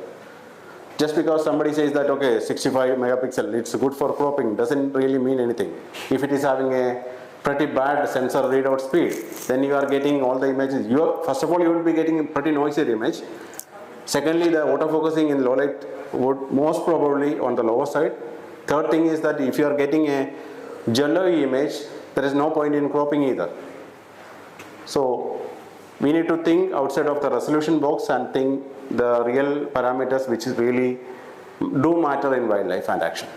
Just because somebody says that okay, 65 megapixel, it's good for cropping, doesn't really mean anything. If it is having a pretty bad sensor readout speed, then you are getting all the images. First of all, you will be getting a pretty noisy image. Secondly, the autofocusing in low light would most probably on the lower side. Third thing is that if you are getting a jello-y image, there is no point in cropping either. So we need to think outside of the resolution box and think the real parameters which is really do matter in wildlife and action.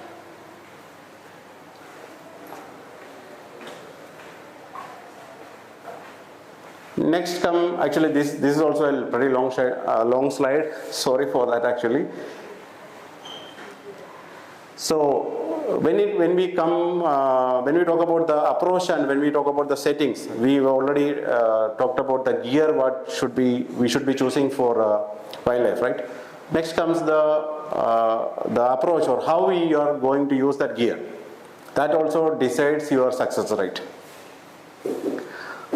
Next come, actually this is also a pretty long slide, sorry for that actually. So when we talk about the approach and when we talk about the settings, we've already talked about the gear what we should be choosing for wildlife, right? Next comes the approach or how we are going to use that gear. That also decides your success rate.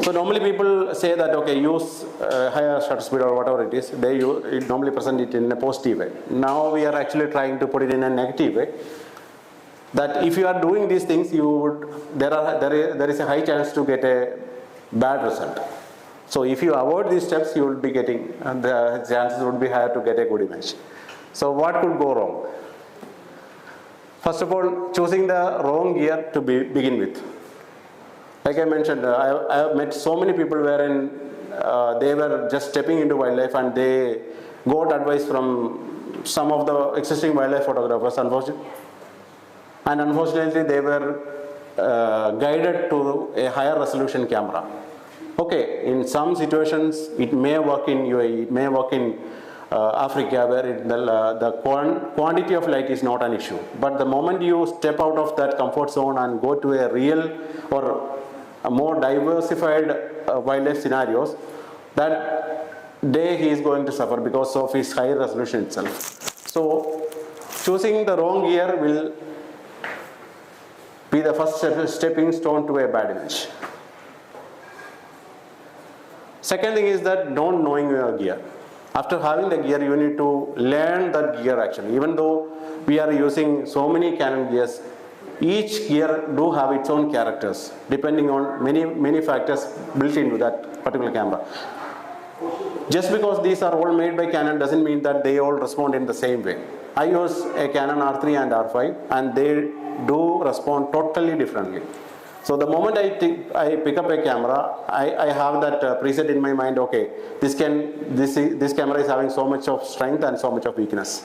So normally people say that okay, use higher shutter speed or whatever it is. They normally present it in a positive way. Now we are actually trying to put it in a negative way. That if you are doing these things, there is a high chance to get a bad result. So if you avoid these steps, you will be getting the chances would be higher to get a good image. So what could go wrong? First of all, choosing the wrong gear to begin with. Like I mentioned, I have met so many people wherein they were just stepping into wildlife and they got advice from some of the existing wildlife photographers, unfortunately they were guided to a higher resolution camera. Okay, in some situations it may work in UAE, it may work in Africa where the quantity of light is not an issue. But the moment you step out of that comfort zone and go to a real or a more diversified wildlife scenarios, that day he is going to suffer because of his high resolution itself. So choosing the wrong gear will be the first stepping stone to a bad image. Second thing is that don't knowing your gear. After having the gear, you need to learn that gear actually. Even though we are using so many Canon gears, each gear do have its own characters depending on many factors built into that particular camera. Just because these are all made by Canon doesn't mean that they all respond in the same way. I use a Canon R3 and R5 and they do respond totally differently. So the moment I pick up a camera, I have that preset in my mind, okay, this camera is having so much of strength and so much of weakness.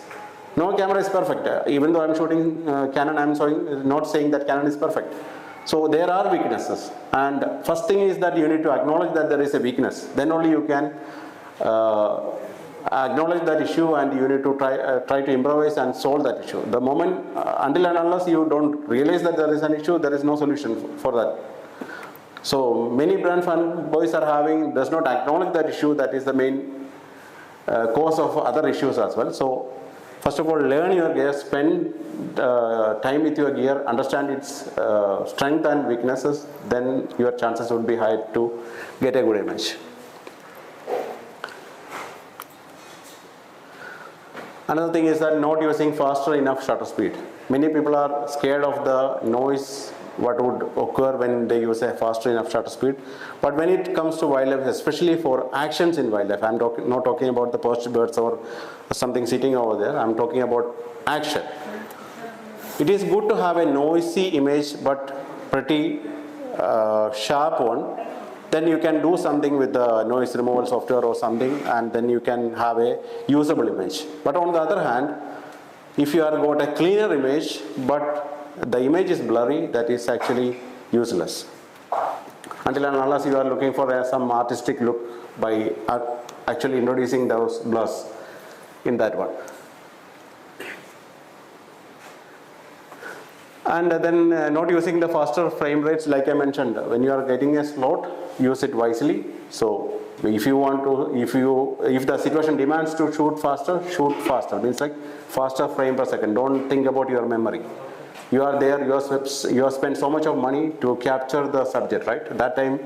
No camera is perfect. Even though I'm shooting Canon, I'm not saying that Canon is perfect. So there are weaknesses. And first thing is that you need to acknowledge that there is a weakness. Then only you can acknowledge that issue and you need to try to improvise and solve that issue. The moment, until and unless you don't realize that there is an issue, there is no solution for that. So many brand fanboys does not acknowledge that issue. That is the main cause of other issues as well. So first of all, learn your gear, spend time with your gear, understand its strength and weaknesses, then your chances would be high to get a good image. Another thing is that not using faster enough shutter speed. Many people are scared of the noise what would occur when they use a faster enough shutter speed. But when it comes to wildlife, especially for actions in wildlife, I'm not talking about the perched birds or something sitting over there, I'm talking about action. It is good to have a noisy image but pretty sharp one. Then you can do something with the noise removal software or something and then you can have a usable image. But on the other hand, if you have got a cleaner image but the image is blurry, that is actually useless. Until and unless you are looking for some artistic look by actually introducing those blurs in that one. And then not using the faster frame rates, like I mentioned, when you are getting a slot, use it wisely. So if you want to, if the situation demands to shoot faster, means like faster frame per second. Don't think about your memory. You are there, you have spent so much of money to capture the subject, right? At that time,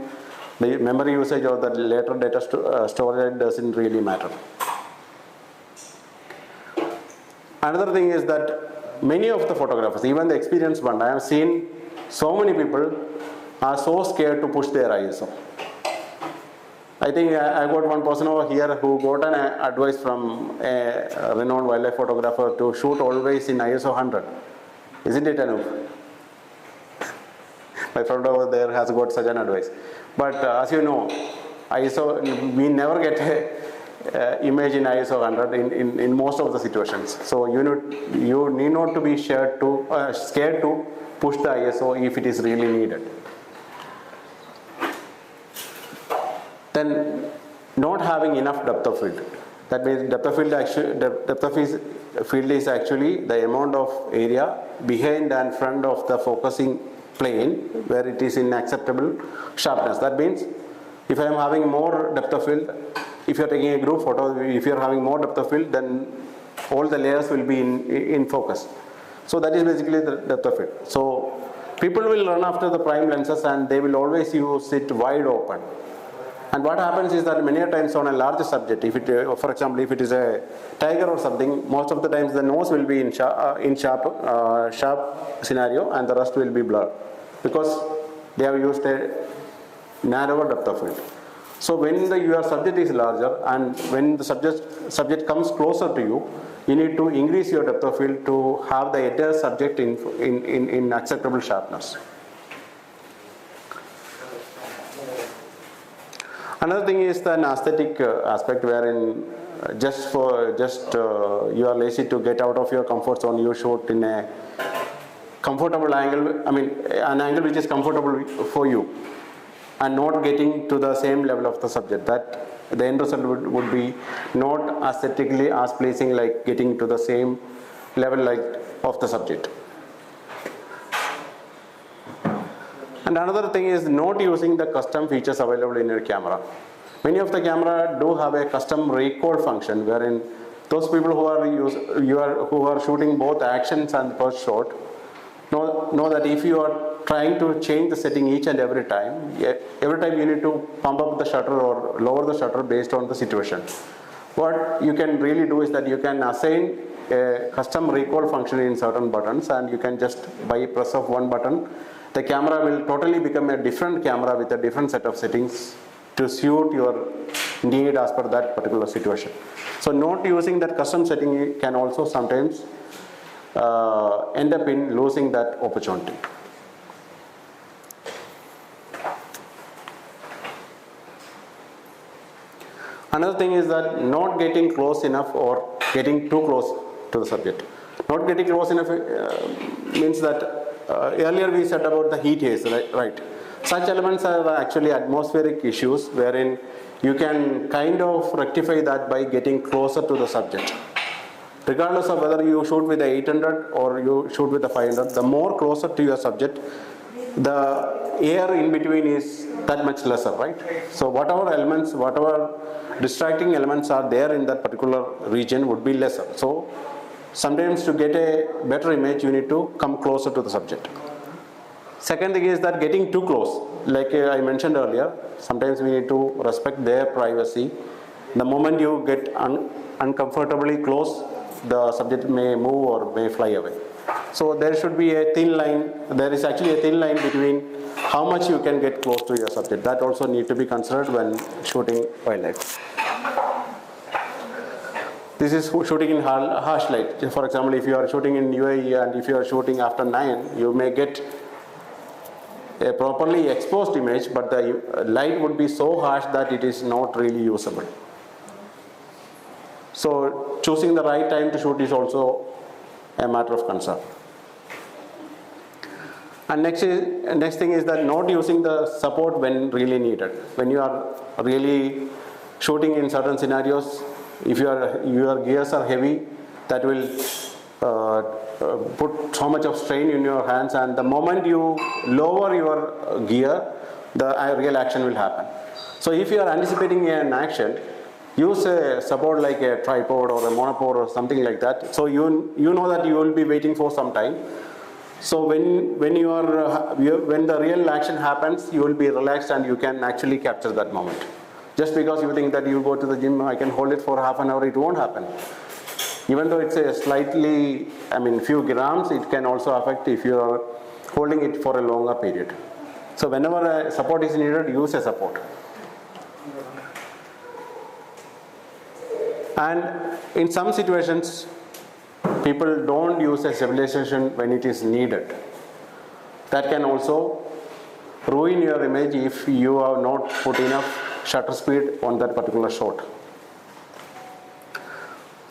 the memory usage or the later data storage doesn't really matter. Another thing is that many of the photographers, even the experienced one, I have seen so many people are so scared to push their ISO. I think I got one person over here who got an advice from a renowned wildlife photographer to shoot always in ISO 100. Isn't it enough? My friend over there has got such an advice. But as you know, we never get a image in ISO 100 in most of the situations. So you need not to be scared to push the ISO if it is really needed. Then having enough depth of field. That means depth of field is actually the amount of area behind and front of the focusing plane where it is in acceptable sharpness. That means if I am having more depth of field, if you are taking a group photo, if you are having more depth of field, then all the layers will be in focus. So that is basically the depth of field. So people will run after the prime lenses and they will always use it wide open. And what happens is that many times on a larger subject, if it, for example, if it is a tiger or something, most of the times the nose will be in sharp scenario and the rest will be blurred because they have used a narrower depth of field. So when your subject is larger and when the subject comes closer to you, you need to increase your depth of field to have the entire subject in acceptable sharpness. Another thing is an aesthetic aspect wherein you are lazy to get out of your comfort zone, you shoot in a comfortable angle, I mean an angle which is comfortable for you and not getting to the same level of the subject. That the end result would be not aesthetically as pleasing like getting to the same level like of the subject. And another thing is not using the custom features available in your camera. Many of the camera do have a custom recall function wherein those people who are shooting both actions and first shot know that if you are trying to change the setting each and every time you need to pump up the shutter or lower the shutter based on the situation. What you can really do is that you can assign a custom recall function in certain buttons and you can just by press of one button the camera will totally become a different camera with a different set of settings to suit your need as per that particular situation. So not using that custom setting can also sometimes end up in losing that opportunity. Another thing is that not getting close enough or getting too close to the subject. Not getting close enough means that earlier we said about the heat haze, right? Such elements are actually atmospheric issues wherein you can kind of rectify that by getting closer to the subject. Regardless of whether you shoot with the 800 or you shoot with the 500, the more closer to your subject, the air in between is that much lesser, right? So whatever elements, whatever distracting elements are there in that particular region would be lesser. So sometimes to get a better image, you need to come closer to the subject. Second thing is that getting too close. Like I mentioned earlier, sometimes we need to respect their privacy. The moment you get uncomfortably close, the subject may move or may fly away. So there should be a thin line. There is actually a thin line between how much you can get close to your subject. That also need to be considered when shooting wildlife. This is shooting in harsh light. For example, if you are shooting in UAE and if you are shooting after 9, you may get a properly exposed image, but the light would be so harsh that it is not really usable. So choosing the right time to shoot is also a matter of concern. And next thing is that not using the support when really needed. When you are really shooting in certain scenarios, if your gears are heavy, that will put so much of strain in your hands, and the moment you lower your gear, the real action will happen. So if you are anticipating an action, use a support like a tripod or a monopod or something like that. So you know that you will be waiting for some time. So when the real action happens, you will be relaxed and you can actually capture that moment. Just because you think that you go to the gym, I can hold it for half an hour, it won't happen. Even though it's a slightly, few grams, it can also affect if you are holding it for a longer period. So whenever a support is needed, use a support. And in some situations, people don't use a stabilization when it is needed. That can also ruin your image if you have not put enough shutter speed on that particular shot.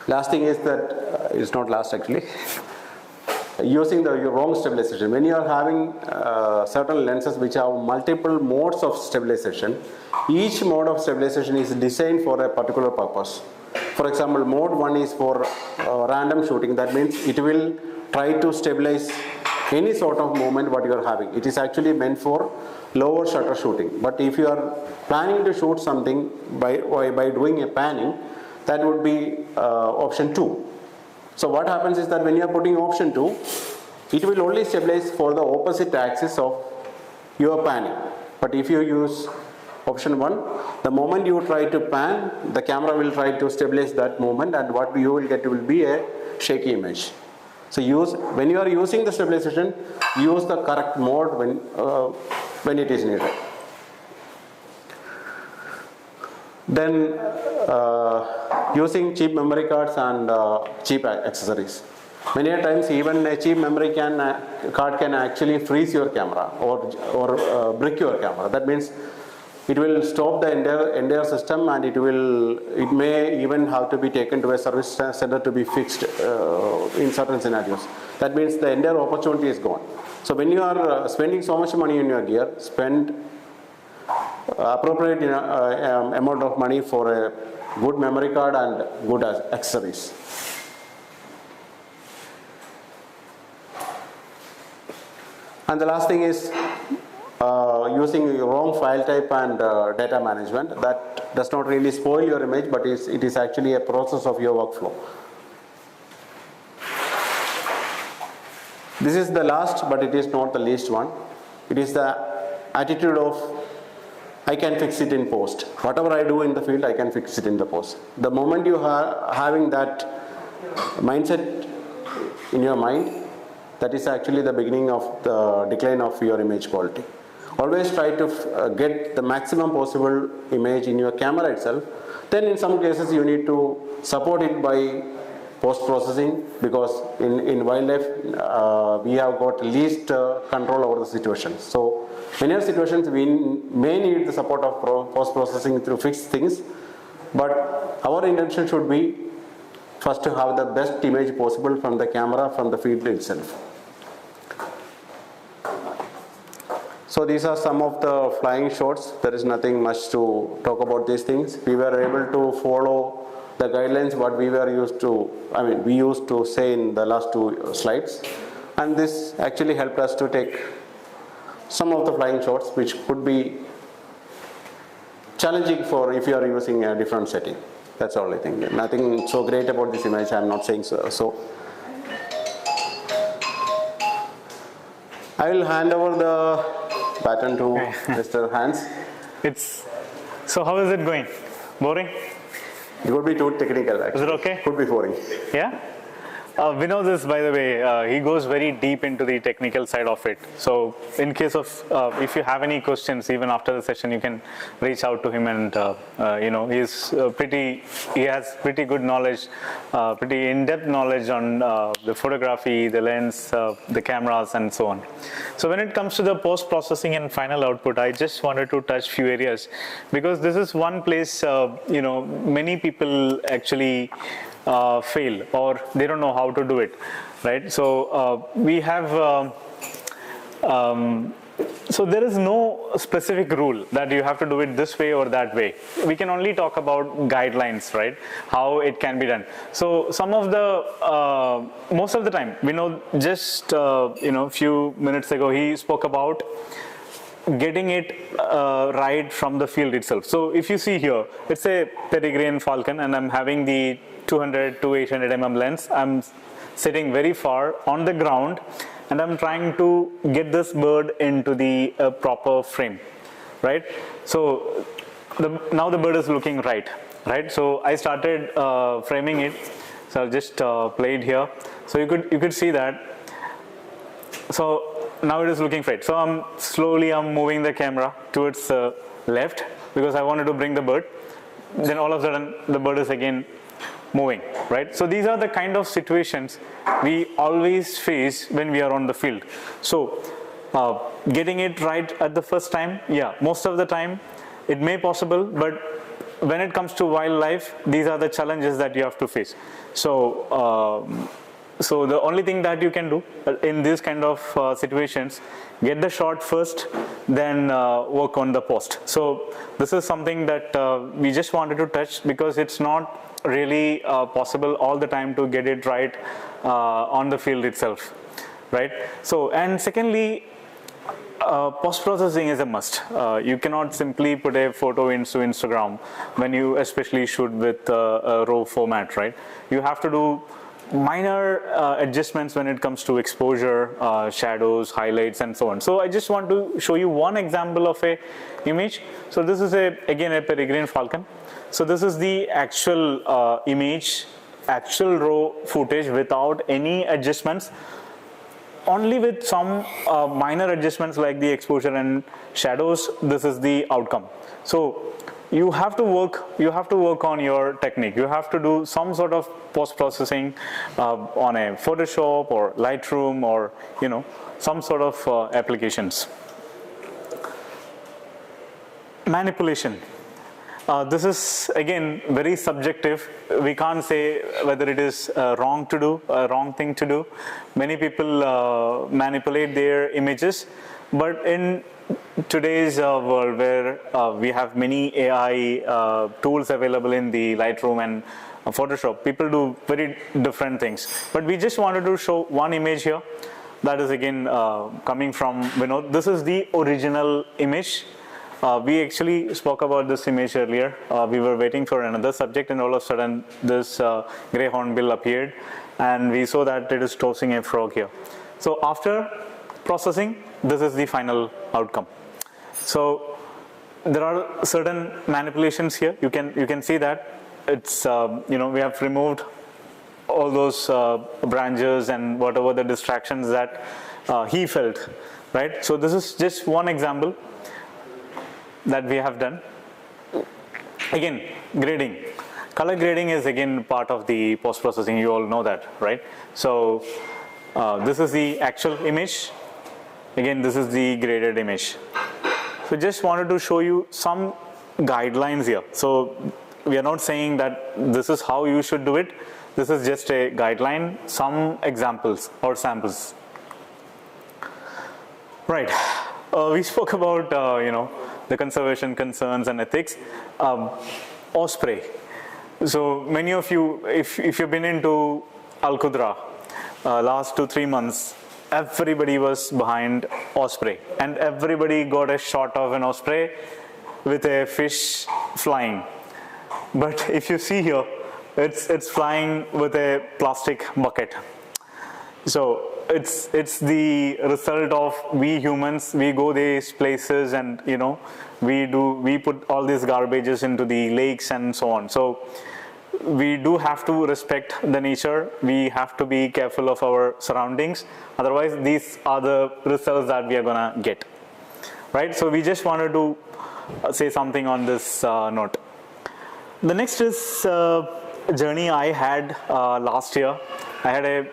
Last thing is that, it's not last actually. using the wrong stabilization. When you are having certain lenses which have multiple modes of stabilization, each mode of stabilization is designed for a particular purpose. For example, mode 1 is for random shooting. That means it will try to stabilize any sort of movement what you are having. It is actually meant for lower shutter shooting. But if you are planning to shoot something by doing a panning, that would be option 2. So what happens is that when you are putting option 2, it will only stabilize for the opposite axis of your panning. But if you use option 1, the moment you try to pan, the camera will try to stabilize that movement, and what you will get will be a shaky image. So when you are using the stabilization, use the correct mode when it is needed. Then using cheap memory cards and cheap accessories. Many a times even a cheap memory card can actually freeze your camera or brick your camera. That means it will stop the entire system, and it may even have to be taken to a service center to be fixed in certain scenarios. That means the entire opportunity is gone. So when you are spending so much money on your gear, spend appropriate amount of money for a good memory card and good accessories. And the last thing is using wrong file type and data management. That does not really spoil your image, but it is actually a process of your workflow. This is the last, but it is not the least one. It is the attitude of I can fix it in post. Whatever I do in the field, I can fix it in the post. The moment you are having that mindset in your mind, that is actually the beginning of the decline of your image quality. Always try to get the maximum possible image in your camera itself. Then in some cases you need to support it by post-processing, because in wildlife we have got least control over the situation. So many situations we may need the support of post-processing to fix things, but our intention should be first to have the best image possible from the camera, from the field itself. So these are some of the flying shots. There is nothing much to talk about these things. We were able to follow the guidelines what we used to say in the last 2 slides, and this actually helped us to take some of the flying shots which could be challenging for if you are using a different setting. That's all I think. Nothing so great about this image, I'm not saying so. I will hand over the baton to Mr. Hans. So how is it going? Boring? It would be too technical actually. Is it okay? Could be boring. Yeah? Vinod is, by the way, he goes very deep into the technical side of it. So in case of, if you have any questions, even after the session, you can reach out to him, and he has pretty good knowledge, pretty in-depth knowledge on the photography, the lens, the cameras, and so on. So when it comes to the post-processing and final output, I just wanted to touch few areas, because this is one place, many people actually fail, or they don't know how to do it, right? So we have so there is no specific rule that you have to do it this way or that way. We can only talk about guidelines, right? How it can be done. So some of the most of the time, we know, just few minutes ago he spoke about getting it right from the field itself. So if you see here, it's a peregrine falcon, and I'm having the 200 to 800 mm lens. I'm sitting very far on the ground, and I'm trying to get this bird into the proper frame, right? So now the bird is looking right? So I started framing it. So I'll just play it here. So you could see that. So now it is looking right. So I'm slowly moving the camera towards left, because I wanted to bring the bird. Then all of a sudden the bird is again moving, right? So these are the kind of situations we always face when we are on the field. So getting it right at the first time, yeah, most of the time it may possible, but when it comes to wildlife, these are the challenges that you have to face. So So the only thing that you can do in these kind of situations, get the shot first, then work on the post. So this is something that we just wanted to touch, because it's not really possible all the time to get it right on the field itself, right? So, and secondly, post-processing is a must. You cannot simply put a photo into Instagram when you especially shoot with a RAW format, right? You have to do minor adjustments when it comes to exposure, shadows, highlights, and so on. So I just want to show you one example of a image. So this is again a peregrine falcon. So this is the actual image, actual RAW footage without any adjustments, only with some minor adjustments like the exposure and shadows. This is the outcome. So you have to work on your technique. You have to do some sort of post-processing on a Photoshop or Lightroom, or some sort of applications. Manipulation. This is again very subjective. We can't say whether it is wrong to do, a wrong thing to do. Many people manipulate their images, but in today's world, where we have many AI tools available in the Lightroom and Photoshop, people do very different things. But we just wanted to show one image here that is again coming from Vinod. This is the original image. We actually spoke about this image earlier. We were waiting for another subject, and all of a sudden this grey hornbill appeared, and we saw that it is tossing a frog here. So after processing, this is the final outcome. So there are certain manipulations here. You can see that it's we have removed all those branches and whatever the distractions that he felt, right? So this is just one example that we have done. Again, grading. Color grading is again part of the post-processing. You all know that, right? So this is the actual image. Again, this is the graded image. So just wanted to show you some guidelines here. So we are not saying that this is how you should do it. This is just a guideline, some examples or samples. Right. We spoke about the conservation concerns and ethics. Osprey. So many of you, if you've been into Al Qudra last 2-3 months, everybody was behind osprey, and everybody got a shot of an osprey with a fish flying. But if you see here, it's flying with a plastic bucket. So it's the result of we humans. We go these places, and we put all these garbages into the lakes and so on. So we do have to respect the nature. We have to be careful of our surroundings. Otherwise, these are the results that we are gonna get, right? So we just wanted to say something on this note. The next is a journey I had last year. I had a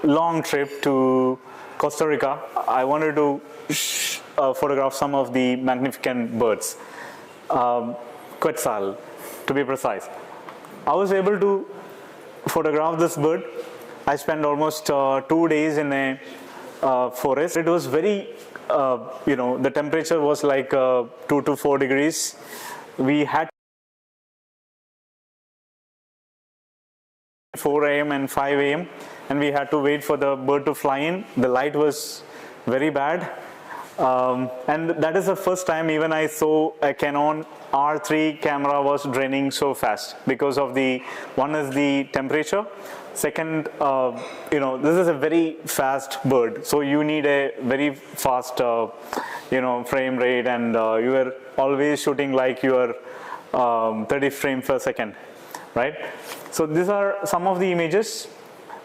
long trip to Costa Rica. I wanted to photograph some of the magnificent birds, Quetzal to be precise. I was able to photograph this bird. I spent almost 2 days in a forest. It was very, the temperature was like 2 to 4 degrees. We had 4 a.m. and 5 a.m. and we had to wait for the bird to fly in. The light was very bad. And that is the first time even I saw a Canon R3 camera was draining so fast, because of one is the temperature. Second, this is a very fast bird, so you need a very fast, frame rate, and you are always shooting like you are 30 frames per second, right? So these are some of the images.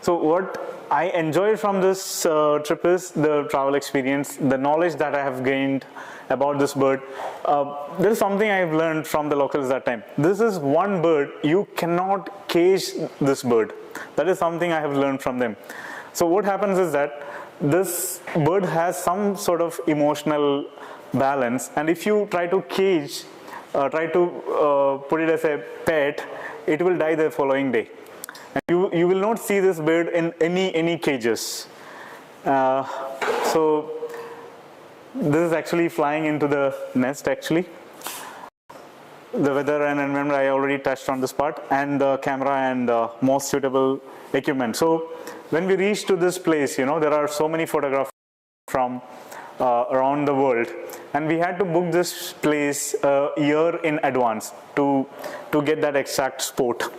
So what I enjoyed from this trip is the travel experience, the knowledge that I have gained about this bird. There is something I have learned from the locals that time. This is one bird, you cannot cage this bird. That is something I have learned from them. So what happens is that this bird has some sort of emotional balance, and if you try to cage, put it as a pet, it will die the following day. And you will not see this bird in any cages. So this is actually flying into the nest actually. The weather and environment, I already touched on this part, and the camera and most suitable equipment. So when we reach to this place, you know, there are so many photographers from around the world, and we had to book this place a year in advance to get that exact spot.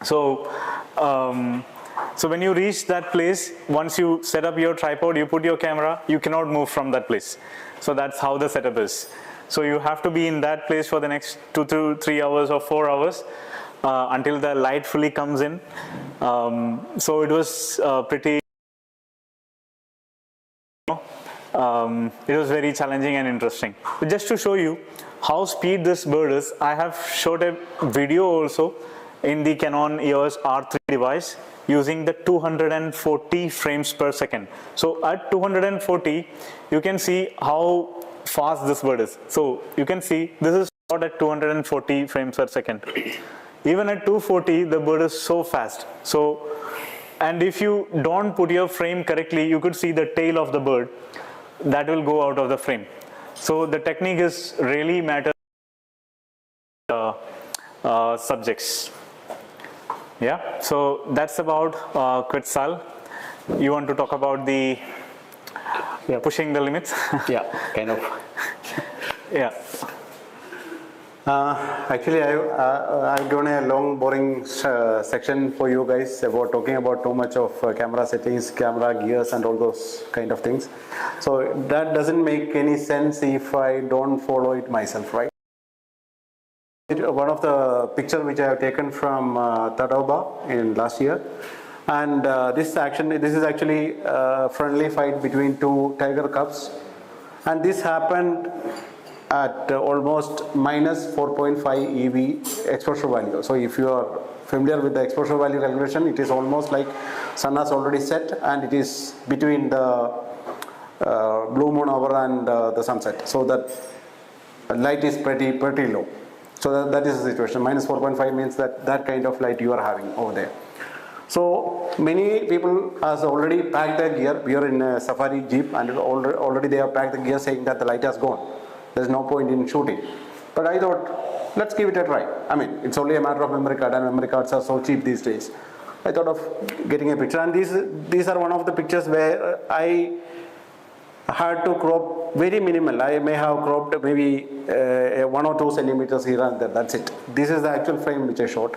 So so when you reach that place, once you set up your tripod, you put your camera, you cannot move from that place. So that's how the setup is. So you have to be in that place for the next 2 to 3 hours or 4 hours until the light fully comes in. So it was pretty, it was very challenging and interesting. But just to show you how speed this bird is, I have shot a video also in the Canon EOS R3 device using the 240 frames per second. So at 240, you can see how fast this bird is. So you can see this is shot at 240 frames per second. Even at 240, the bird is so fast. So, and if you don't put your frame correctly, you could see the tail of the bird that will go out of the frame. So the technique is really matter subjects. Yeah, so that's about Quetzal. You want to talk about the pushing the limits? Yeah, kind of. Yeah. Actually, I've done a long, boring section for you guys about talking about too much of camera settings, camera gears, and all those kind of things. So that doesn't make any sense if I don't follow it myself, right? One of the pictures which I have taken from Tadoba in last year, and this is actually a friendly fight between two tiger cubs, and this happened at almost minus 4.5 EV exposure value. So if you are familiar with the exposure value calculation, it is almost like sun has already set and it is between the blue moon hour and the sunset. So that light is pretty low. So that is the situation. Minus 4.5 means that kind of light you are having over there. So many people has already packed their gear. We are in a safari jeep and already they have packed the gear saying that the light has gone. There's no point in shooting. But I thought, let's give it a try. I mean, it's only a matter of memory card, and memory cards are so cheap these days. I thought of getting a picture, and these are one of the pictures where I had to crop very minimal. I may have cropped maybe 1 or 2 centimeters here and there. That's it. This is the actual frame which I shot,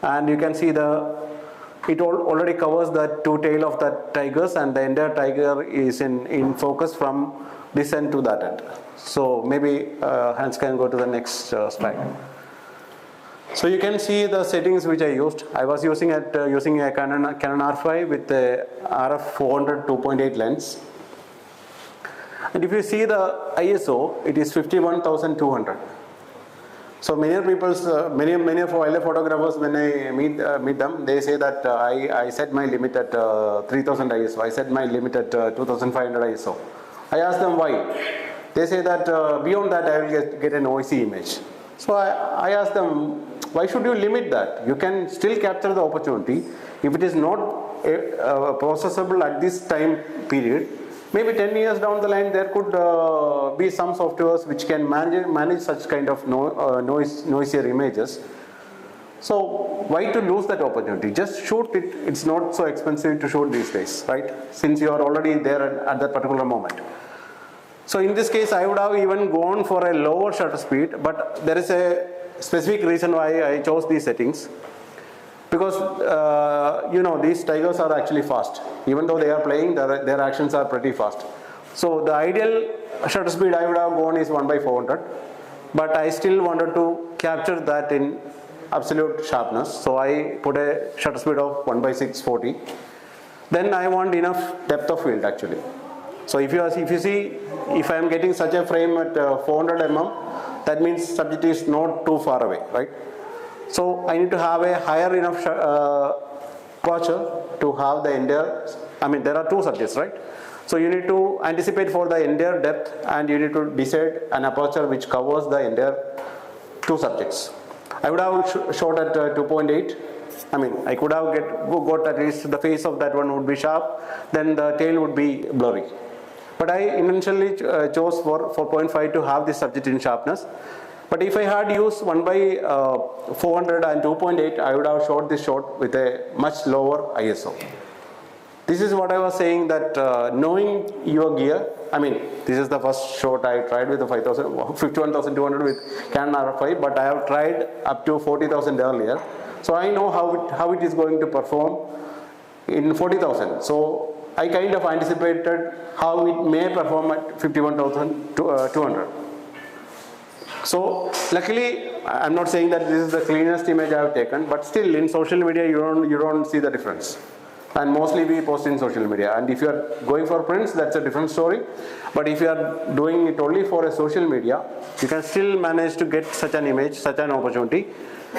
and you can see it already covers the two tail of the tigers, and the entire tiger is in focus from this end to that end. So maybe Hans can go to the next slide. So you can see the settings which I used. I was using a Canon R5 with a RF 400 2.8 lens. And if you see the ISO, it is 51,200. So many people, many of wildlife photographers, when I meet them, they say that I set my limit at 3000 ISO. I set my limit at 2500 ISO. I ask them why. They say that beyond that I will get a noisy image. So I ask them, why should you limit that? You can still capture the opportunity. If it is not processable at this time period, maybe 10 years down the line there could be some softwares which can manage such kind of noisier images. So why to lose that opportunity? Just shoot it. It's not so expensive to shoot these days, right? Since you are already there at that particular moment. So in this case, I would have even gone for a lower shutter speed, but there is a specific reason why I chose these settings. Because these tigers are actually fast. Even though they are playing, their actions are pretty fast. So the ideal shutter speed I would have gone is 1/400, but I still wanted to capture that in absolute sharpness. So I put a shutter speed of 1/640. Then I want enough depth of field actually. So if you see, if I am getting such a frame at 400 mm, that means subject is not too far away, right? So I need to have a higher enough aperture to have the entire, I mean there are two subjects, right? So you need to anticipate for the entire depth, and you need to decide an aperture which covers the entire two subjects. I would have shot at 2.8 I mean, I could have got at least the face of that one would be sharp, then the tail would be blurry. But I intentionally chose for 4.5 to have this subject in sharpness. But if I had used 1/400 and 2.8, I would have shot this shot with a much lower ISO. This is what I was saying, that knowing your gear, I mean, this is the first shot I tried with the 51,200 with Canon R5, but I have tried up to 40,000 earlier. So I know how it is going to perform in 40,000. So I kind of anticipated how it may perform at 51,200. So luckily, I'm not saying that this is the cleanest image I have taken, but still in social media you don't see the difference. And mostly we post in social media. And if you are going for prints, that's a different story. But if you are doing it only for a social media, you can still manage to get such an image, such an opportunity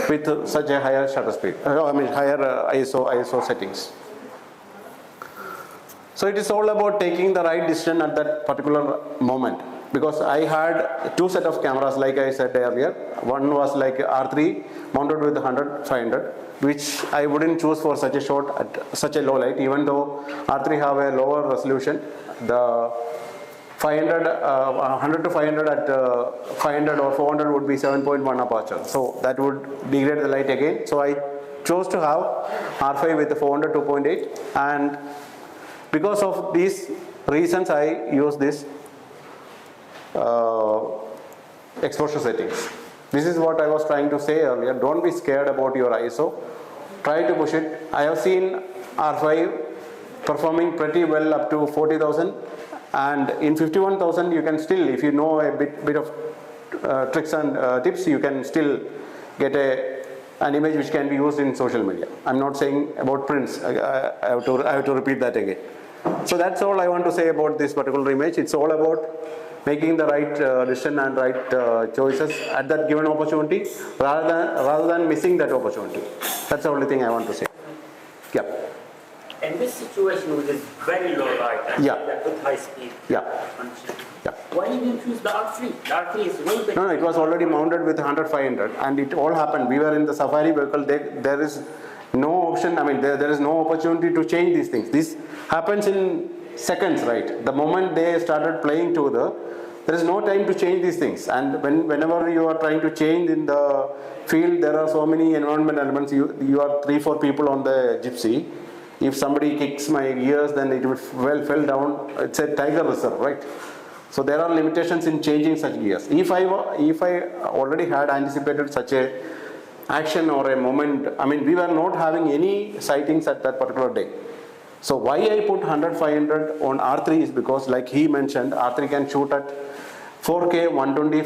with such a higher shutter speed. Higher ISO settings. So it is all about taking the right decision at that particular moment. Because I had two set of cameras, like I said earlier. One was like R3 mounted with 100-500, which I wouldn't choose for such a shot at such a low light, even though R3 have a lower resolution. The 100 to 500 at 500 or 400 would be 7.1 aperture. So that would degrade the light again. So I chose to have R5 with the 400 2.8, and because of these reasons I use this exposure settings. This is what I was trying to say earlier. Don't be scared about your ISO. Try to push it. I have seen R5 performing pretty well up to 40,000, and in 51,000 you can still, if you know a bit of tricks and tips, you can still get an image which can be used in social media. I'm not saying about prints. I have to repeat that again. So that's all I want to say about this particular image. It's all about making the right decision and right choices at that given opportunity, rather than missing that opportunity. That's the only thing I want to say. Yeah. In this situation with this very low light and with high speed, why didn't you choose the R3? The R3 is way better. No, it was already mounted with 100-500, and it all happened. We were in the Safari vehicle. There is no option. I mean, there is no opportunity to change these things. This happens in seconds, right? The moment they started playing together, there is no time to change these things. And whenever you are trying to change in the field, there are so many environment elements. You are 3-4 people on the gypsy. If somebody kicks my ears, then it will fell down. It's a tiger reserve, right? So there are limitations in changing such gears. If I already had anticipated such a action or a moment, I mean, we were not having any sightings at that particular day. So why I put 100-500 on R3 is because, like he mentioned, R3 can shoot at 4K 120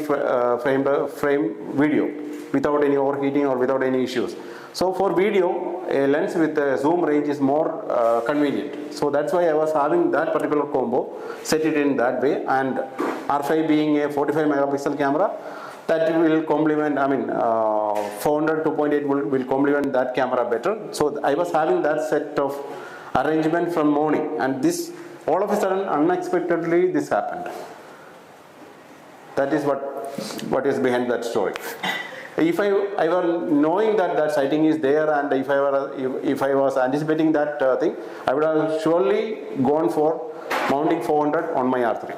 frame video without any overheating or without any issues. So for video, a lens with a zoom range is more convenient. So that's why I was having that particular combo, set it in that way, and R5 being a 45 megapixel camera, that will complement, I mean, 400 2.8 will complement that camera better. So I was having that set of arrangement from morning, and this, all of a sudden, unexpectedly, this happened. That is what is behind that story. If I were knowing that sighting is there, and if I was anticipating that thing, I would have surely gone for mounting 400 on my R3.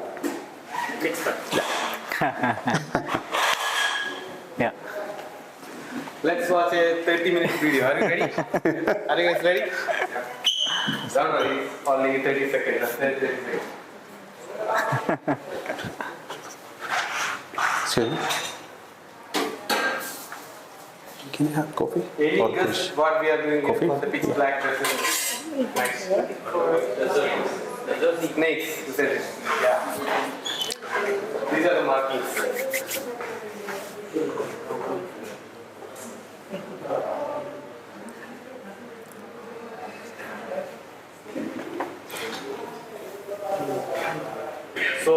Yeah. Let's watch a 30-minute video. Are you ready? Are you guys ready? Don't worry, only 30 seconds. Just 30 seconds. Excuse me? Can you have coffee? Any guess what we are doing here for the pitch black dresses? Snakes. Yeah. These are the markings. So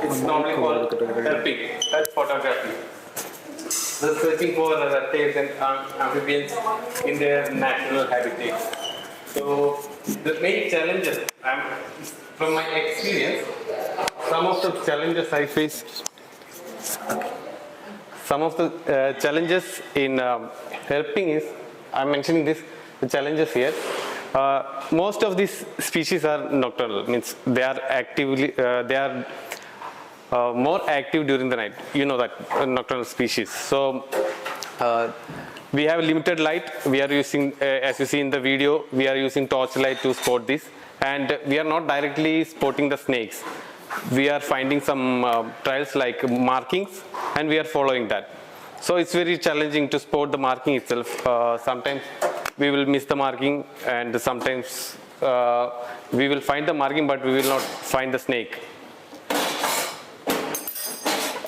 it's normally called herping, herp photography. So searching for reptiles and amphibians in their natural habitats. So the main challenges, from my experience, some of the challenges I faced, some of the challenges in herping is I'm mentioning this, the challenges here. Most of these species are nocturnal, means they are actively, more active during the night. You know that, nocturnal species. So we have limited light. We are using, as you see in the video, we are using torchlight to spot this. And we are not directly spotting the snakes. We are finding some trails like markings, and we are following that. So it's very challenging to spot the marking itself. Sometimes we will miss the marking, and sometimes we will find the marking, but we will not find the snake.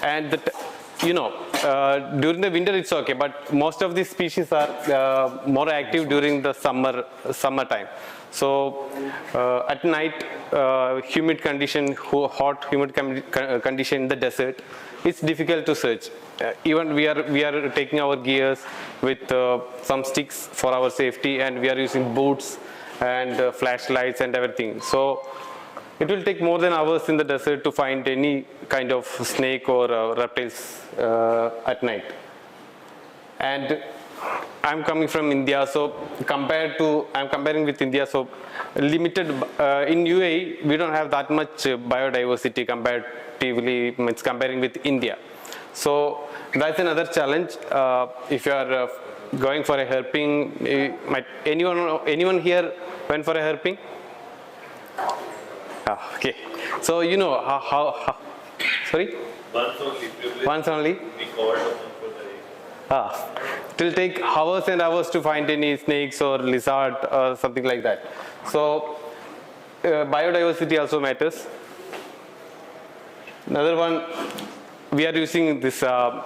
And during the winter it's okay, but most of these species are more active during the summertime. So at night, humid condition, hot humid condition in the desert, it's difficult to search. Even we are taking our gears with some sticks for our safety, and we are using boots and flashlights and everything. So it will take more than hours in the desert to find any kind of snake or reptiles at night. And I'm coming from India, so I'm comparing with India, so limited, in UAE, we don't have that much biodiversity comparatively, it's comparing with India. So that's another challenge. If you are going for a herping, anyone here went for a herping? Okay, so you know how sorry? Once only? We covered up for the day. It will take hours and hours to find any snakes or lizard or something like that. So biodiversity also matters. Another one, we are using this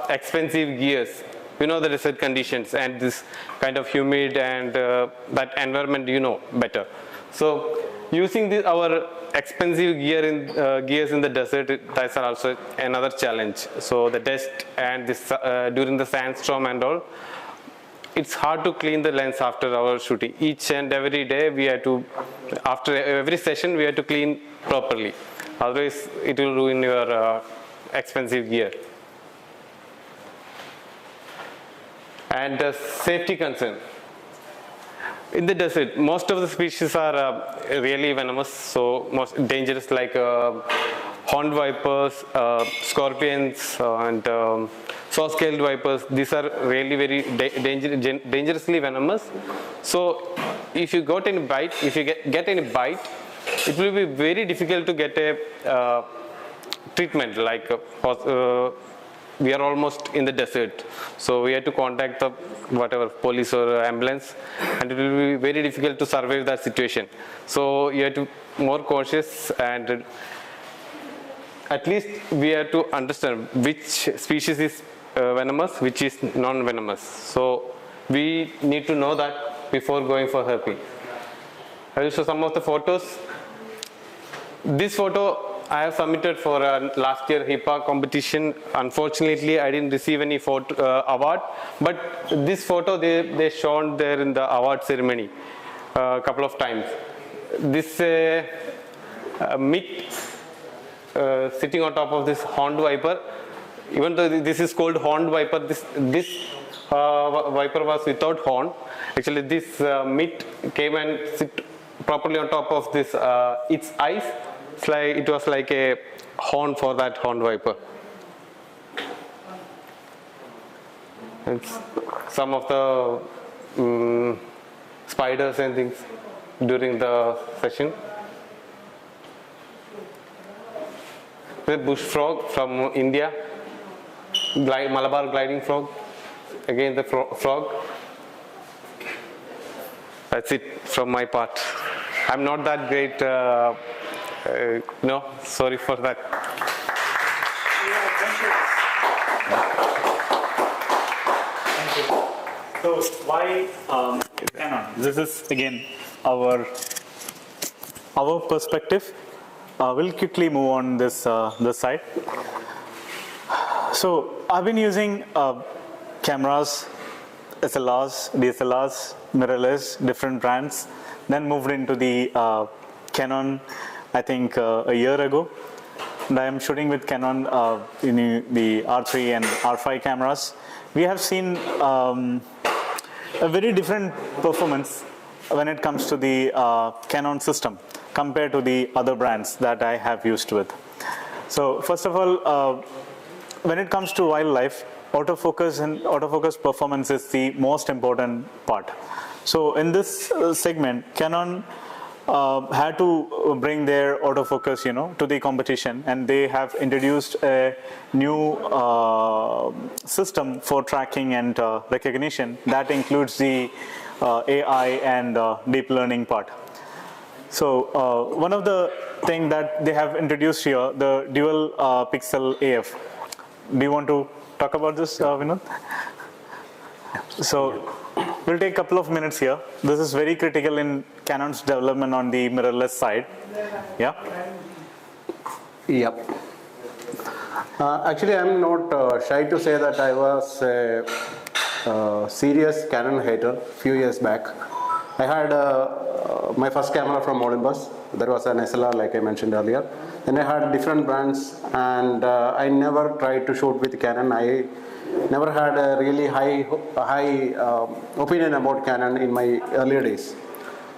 expensive gears. You know the desert conditions and this kind of humid and that environment you know better. So using our expensive gears in the desert, that's also another challenge. So the dust and this during the sandstorm and all, it's hard to clean the lens after our shooting. Each and every day we have to, after every session we have to clean properly. Otherwise it will ruin your expensive gear. And safety concern. In the desert, most of the species are really venomous, so most dangerous, like horned vipers, scorpions, and saw-scaled vipers. These are really very dangerously venomous. So if you got any bite, if you get any bite, it will be very difficult to get a treatment, like we are almost in the desert, so we have to contact the whatever police or ambulance, and it will be very difficult to survive that situation. So you have to be more cautious, and at least we have to understand which species is venomous, which is non-venomous. So we need to know that before going for herping. I will show some of the photos. This photo I have submitted for last year HIPAA competition. Unfortunately, I didn't receive any award, but this photo they shown there in the award ceremony a couple of times. This meat sitting on top of this horned viper. Even though this is called horned viper, this viper was without horn. Actually, this meat came and sit properly on top of this its eyes. It was like a horn for that horned viper. It's some of the spiders and things during the session. The bush frog from India, Malabar gliding frog, again the frog. That's it from my part. I'm not that great. No, sorry for that. Thank you. So why Canon? This is again our perspective. We'll quickly move on this side. So I've been using cameras, SLRs, DSLRs, mirrorless, different brands. Then moved into the Canon, I think a year ago. And I am shooting with Canon in the R3 and R5 cameras. We have seen a very different performance when it comes to the Canon system compared to the other brands that I have used with. So first of all, when it comes to wildlife, autofocus and autofocus performance is the most important part. So in this segment, Canon had to bring their autofocus, to the competition, and they have introduced a new system for tracking and recognition that includes the AI and deep learning part. So one of the things that they have introduced here, the dual pixel AF. Do you want to talk about this, Vinod? So we'll take a couple of minutes here. This is very critical in Canon's development on the mirrorless side. Yeah? Yep. Actually, I'm not shy to say that I was a serious Canon hater a few years back. I had my first camera from Olympus. That was an SLR, like I mentioned earlier. Then I had different brands, and I never tried to shoot with Canon. I never had a really high opinion about Canon in my earlier days.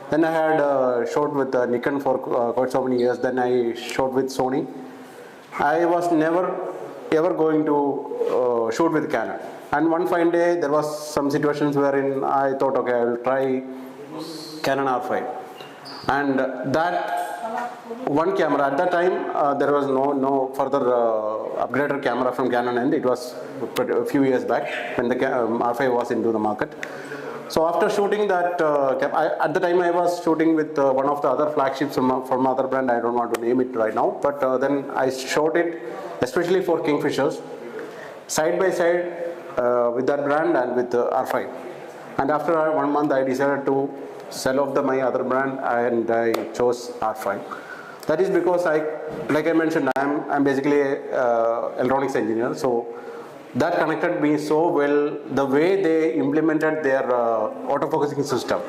Then I had shot with Nikon for quite so many years. Then I shot with Sony. I was never ever going to shoot with Canon. And one fine day, there was some situations wherein I thought, okay, I will try Canon R5. And that one camera, at that time, there was no further upgraded camera from Canon end. It was a few years back when the R5 was into the market. So after shooting that, at the time I was shooting with one of the other flagships from other brand. I don't want to name it right now, but then I shot it especially for Kingfishers, side by side with that brand and with R5. And after 1 month, I decided to sell off my other brand, and I chose R5. That is because like I mentioned, I'm basically an electronics engineer, so that connected me so well, the way they implemented their autofocusing system.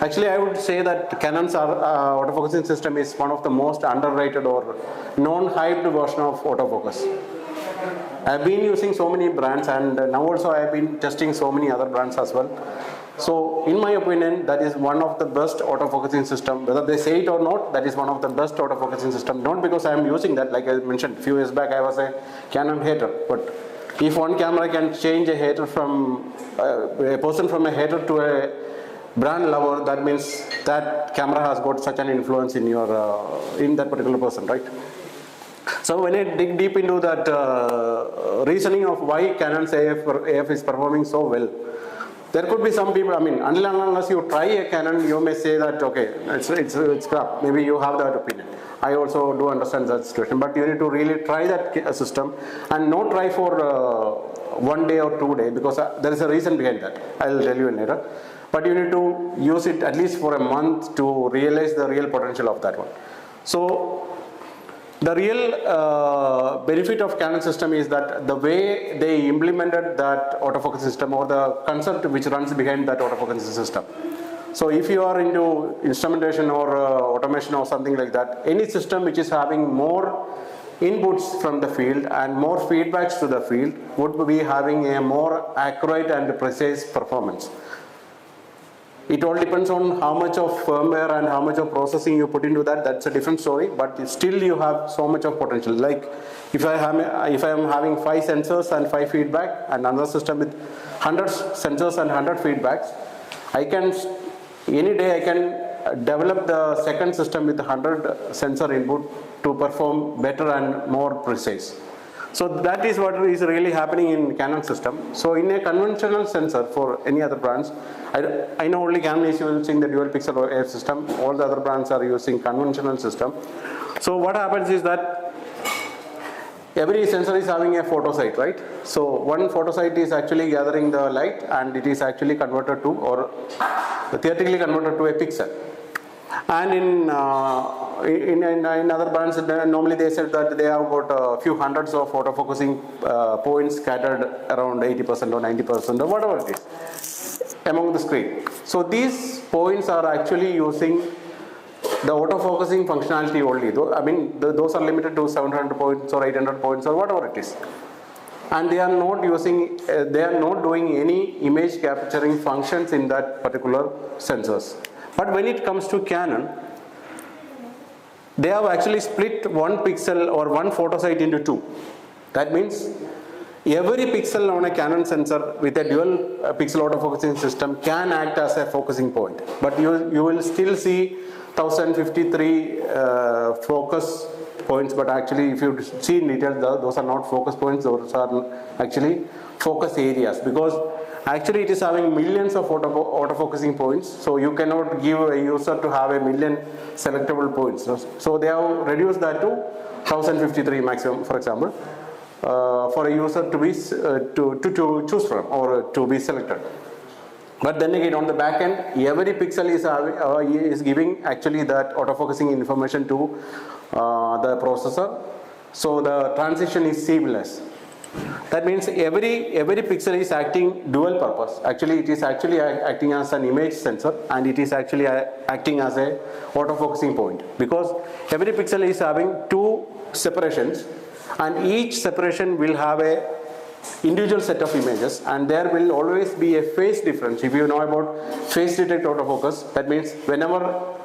Actually, I would say that Canon's autofocusing system is one of the most underrated or non-hyped version of autofocus. I've been using so many brands, and now also I've been testing so many other brands as well. So in my opinion, that is one of the best autofocusing system. Whether they say it or not, that is one of the best autofocusing system. Not because I am using that, like I mentioned a few years back, I was a Canon hater. But if one camera can change a hater from a person from a hater to a brand lover, that means that camera has got such an influence in your in that particular person, right? So when I dig deep into that reasoning of why Canon's AF is performing so well, there could be some people, I mean, unless you try a Canon, you may say that, okay, it's crap. Maybe you have that opinion. I also do understand that situation, but you need to really try that system and not try for 1 day or 2 days, because there is a reason behind that. I'll tell you later. But you need to use it at least for a month to realize the real potential of that one. So the real benefit of Canon system is that the way they implemented that autofocus system, or the concept which runs behind that autofocus system. So if you are into instrumentation or automation or something like that, any system which is having more inputs from the field and more feedbacks to the field would be having a more accurate and precise performance. It all depends on how much of firmware and how much of processing you put into that. That's a different story, but still you have so much of potential. Like if I am having 5 sensors and 5 feedback, and another system with 100 sensors and 100 feedbacks, any day I can develop the second system with 100 sensor input to perform better and more precise. So that is what is really happening in Canon system. So in a conventional sensor for any other brands, I know only Canon is using the dual pixel AF system. All the other brands are using conventional system. So what happens is that every sensor is having a photosite, right? So one photosite is actually gathering the light, and it is actually converted to, or theoretically converted to, a pixel. And in other brands, normally they said that they have got a few hundreds of autofocusing points scattered around 80% or 90% or whatever it is among the screen. So these points are actually using the autofocusing functionality only. I mean, those are limited to 700 points or 800 points or whatever it is. and they are not using, they are not doing any image capturing functions in that particular sensors. But when it comes to Canon, they have actually split one pixel or one photo site into two. That means every pixel on a Canon sensor with a dual pixel autofocusing system can act as a focusing point. But you will still see 1053 focus points, but actually if you see in detail, those are not focus points, those are actually focus areas, because actually it is having millions of autofocusing points, so you cannot give a user to have a million selectable points. So they have reduced that to 1053 maximum, for example, for a user to be to choose from or to be selected. But then again, on the back end, every pixel is giving actually that autofocusing information to the processor, so the transition is seamless. That means every pixel is acting dual purpose. Actually, it is actually acting as an image sensor, and it is actually acting as a autofocusing point, because every pixel is having two separations, and each separation will have a individual set of images, and there will always be a phase difference. If you know about phase detect autofocus, that means whenever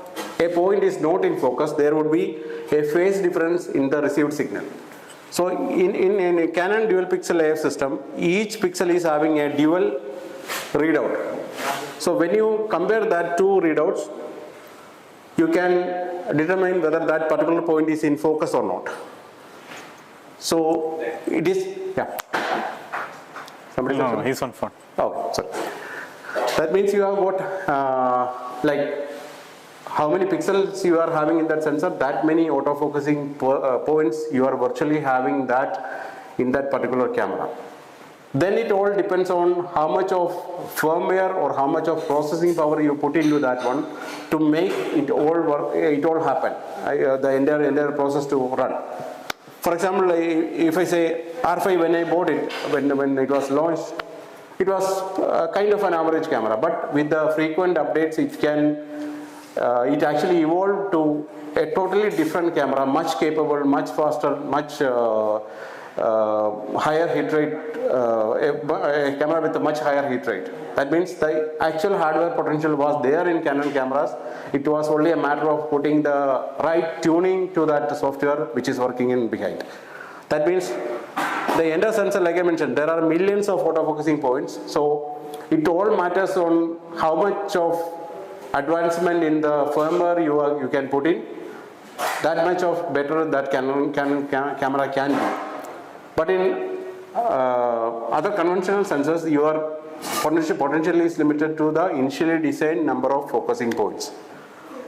a point is not in focus, there would be a phase difference in the received signal. So in a Canon dual pixel AF system, each pixel is having a dual readout. So when you compare that two readouts, you can determine whether that particular point is in focus or not. So it is, yeah. Somebody No, he's on phone. Oh, sorry. That means you have got like how many pixels you are having in that sensor, that many autofocusing points you are virtually having that in that particular camera. Then it all depends on how much of firmware or how much of processing power you put into that one to make it all work, it all happen, the entire process to run. For example, if I say R5, when I bought it, when it was launched, it was kind of an average camera, but with the frequent updates, it actually evolved to a totally different camera, much capable, much faster, much higher hit rate, a camera with a much higher hit rate. That means the actual hardware potential was there in Canon cameras. It was only a matter of putting the right tuning to that software which is working in behind. That means the entire sensor, like I mentioned, there are millions of autofocusing points. So it all matters on how much of advancement in the firmware you can put in, that much of better that camera can be. But in other conventional sensors, your potential is limited to the initially designed number of focusing points.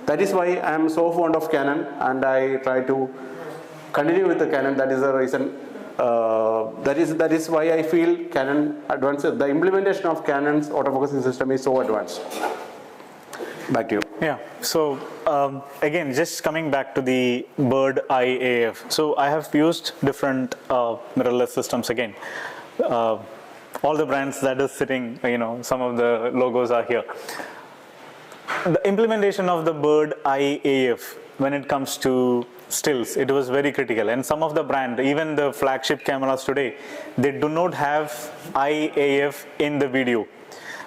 That is why I am so fond of Canon, and I try to continue with the Canon. That is the reason. That is why I feel Canon advanced. The implementation of Canon's autofocusing system is so advanced. Back to you. Yeah. So again, just coming back to the Bird Eye AF. So I have used different mirrorless systems again. All the brands that is sitting, some of the logos are here. The implementation of the Bird Eye AF when it comes to stills, it was very critical. And some of the brand, even the flagship cameras today, they do not have Eye AF in the video.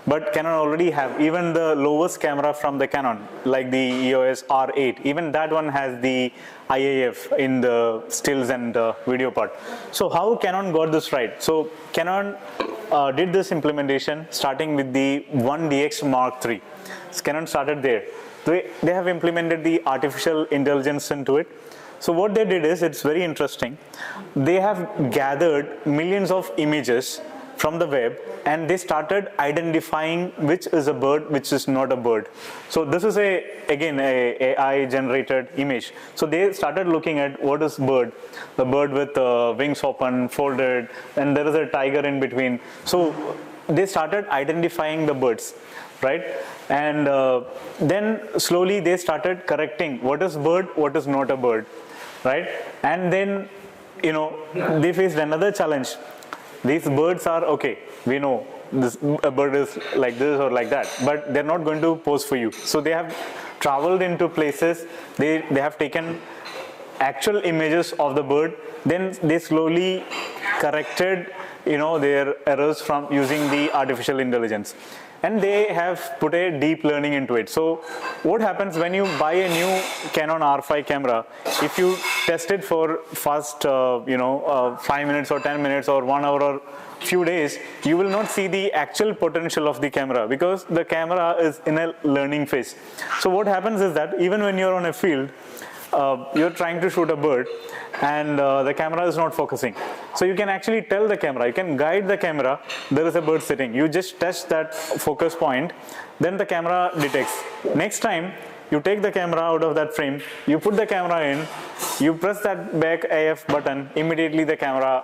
But Canon already have, even the lowest camera from the Canon, like the EOS R8, even that one has the IAF in the stills and video part. So how Canon got this right? So Canon did this implementation starting with the 1DX Mark III. So Canon started there. They have implemented the artificial intelligence into it. So what they did is, it's very interesting. They have gathered millions of images from the web, and they started identifying which is a bird, which is not a bird. So this is again a AI generated image. So they started looking at what is bird, the bird with wings open, folded, and there is a tiger in between. So they started identifying the birds, right? And then slowly they started correcting what is bird, what is not a bird, right? And then they faced another challenge. These birds are okay, we know a bird is like this or like that, but they're not going to pose for you. So they have traveled into places, they have taken actual images of the bird, then they slowly corrected their errors from using the artificial intelligence. And they have put a deep learning into it. So what happens when you buy a new Canon R5 camera, if you test it for first 5 minutes or 10 minutes or 1 hour or few days, you will not see the actual potential of the camera because the camera is in a learning phase. So what happens is that even when you're on a field, you're trying to shoot a bird and the camera is not focusing. So you can actually tell the camera, you can guide the camera, there is a bird sitting. You just touch that focus point, then the camera detects. Next time, you take the camera out of that frame, you put the camera in, you press that back AF button, immediately the camera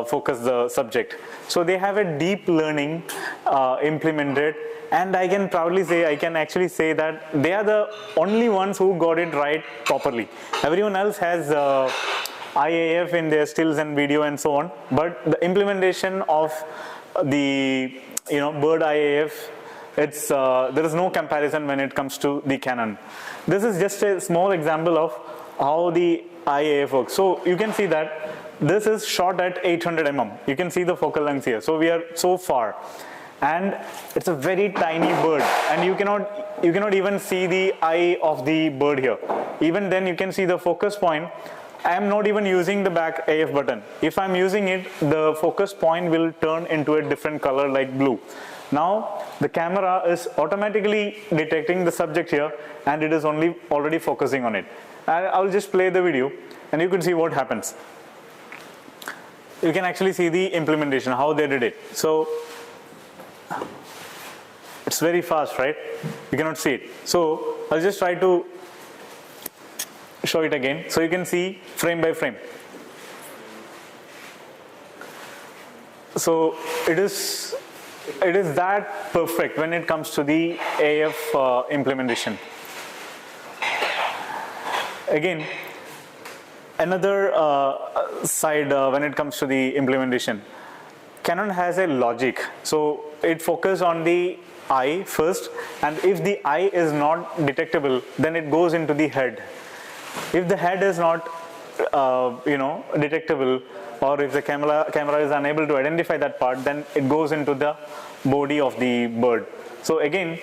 focus the subject. So they have a deep learning implemented, and I can proudly say, I can actually say that they are the only ones who got it right properly. Everyone else has IAF in their stills and video and so on, but the implementation of the bird IAF, there is no comparison when it comes to the Canon. This is just a small example of how the IAF works. So you can see that this is shot at 800 mm. You can see the focal length here. So we are so far, and it's a very tiny bird, and you cannot even see the eye of the bird here. Even then, you can see the focus point. I am not even using the back AF button. If I'm using it, the focus point will turn into a different color like blue. Now the camera is automatically detecting the subject here, and it is already focusing on it. I'll just play the video and you can see what happens. You can actually see the implementation, how they did it. So it's very fast, right? You cannot see it. So I'll just try to show it again. So you can see frame by frame. So it is that perfect when it comes to the AF implementation. Again, another side when it comes to the implementation, Canon has a logic. So it focuses on the eye first, and if the eye is not detectable, then it goes into the head. If the head is not detectable, or if the camera is unable to identify that part, then it goes into the body of the bird. So again,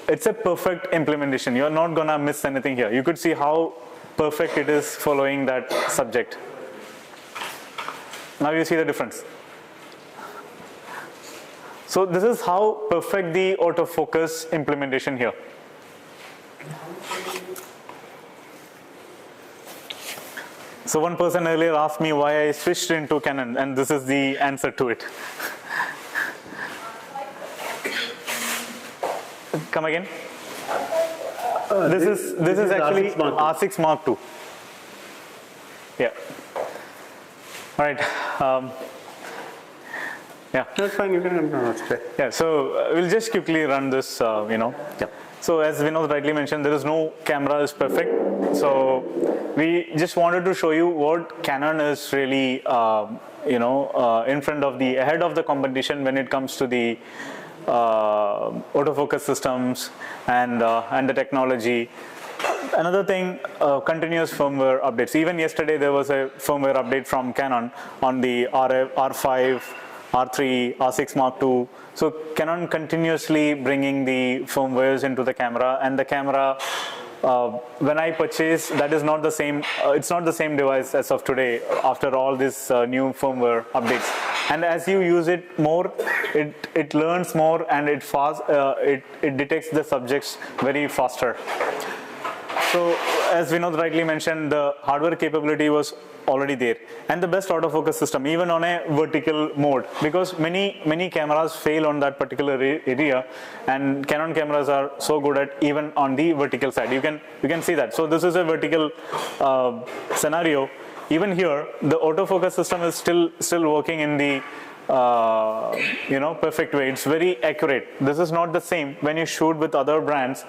it's a perfect implementation. You're not gonna miss anything here. You could see how perfect it is following that subject. Now you see the difference. So this is how perfect the autofocus implementation here. So one person earlier asked me why I switched into Canon, and this is the answer to it. Come again? This is actually R6 Mark II. Yeah. All right. Yeah. That's fine. You can. Yeah. So we'll just quickly run this. Yeah. So as Vinod rightly mentioned, there is no camera is perfect. So we just wanted to show you what Canon is really, in front of ahead of the competition when it comes to the autofocus systems and the technology. Another thing, continuous firmware updates. Even yesterday there was a firmware update from Canon on the R5, R3, R6 Mark II. So Canon continuously bringing the firmwares into the camera, and the camera, when I purchase, that is not the same, it's not the same device as of today after all this new firmware updates. And as you use it more, it learns more, and it detects the subjects very faster. So as Vinod rightly mentioned, the hardware capability was already there, and the best autofocus system even on a vertical mode, because many cameras fail on that particular area, and Canon cameras are so good at even on the vertical side. You can see that. So this is a vertical scenario. Even here, the autofocus system is still working in the perfect way. It's very accurate. This is not the same when you shoot with other brands.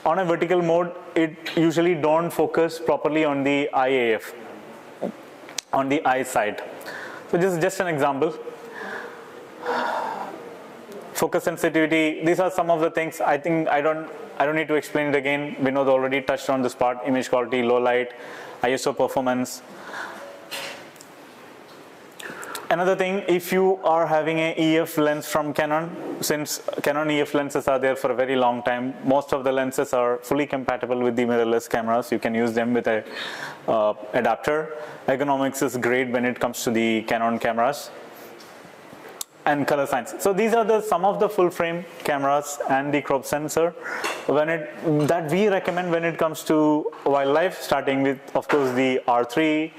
On a vertical mode, it usually don't focus properly on the IAF, on the eye side. So this is just an example. Focus sensitivity, these are some of the things. I think I don't need to explain it again. Vinod already touched on this part. Image quality, low light, ISO performance. Another thing, if you are having an EF lens from Canon, since Canon EF lenses are there for a very long time, most of the lenses are fully compatible with the mirrorless cameras. You can use them with a adapter. Ergonomics is great when it comes to the Canon cameras. And color science. So these are some of the full frame cameras and the crop sensor that we recommend when it comes to wildlife, starting with, of course, the R3,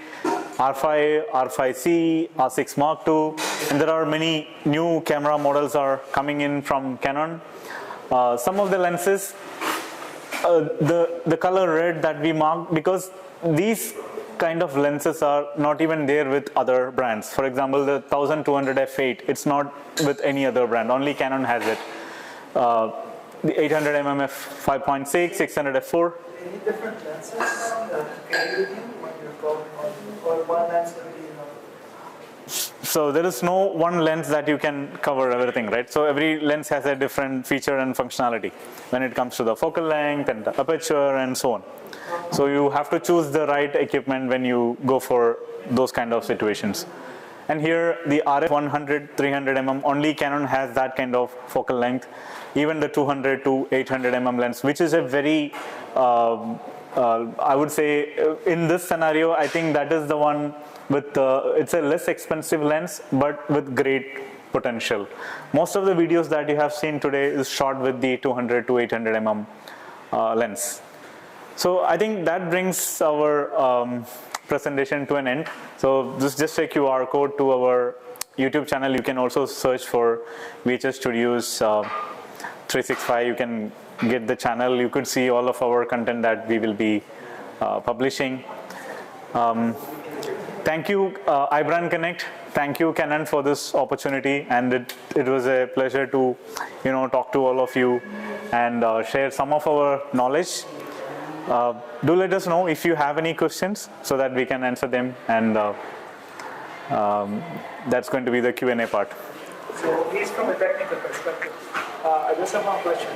R5, R5C, R6 Mark II, and there are many new camera models are coming in from Canon. Some of the lenses, the color red that we mark, because these kind of lenses are not even there with other brands. For example, the 1200 f8, it's not with any other brand, only Canon has it. The 800mm f5.6, 600 f4. Any different lenses to carry with you when you're going on, or one lens that you know? So there is no one lens that you can cover everything, right? So every lens has a different feature and functionality when it comes to the focal length and the aperture and so on. So you have to choose the right equipment when you go for those kind of situations. And here the RF 100, 300mm, only Canon has that kind of focal length. Even the 200 to 800mm lens, which is a very, I would say, in this scenario, I think that is the one with, it's a less expensive lens, but with great potential. Most of the videos that you have seen today is shot with the 200 to 800mm lens. So I think that brings our presentation to an end. So this is just a QR code to our YouTube channel. You can also search for VHS Studios 365. You can get the channel. You could see all of our content that we will be publishing. Thank you, iBrandConnect. Thank you, Canon, for this opportunity, and it was a pleasure to, talk to all of you and share some of our knowledge. Do let us know if you have any questions so that we can answer them, and that's going to be the Q&A part. So, at least from a technical perspective, I just have one question.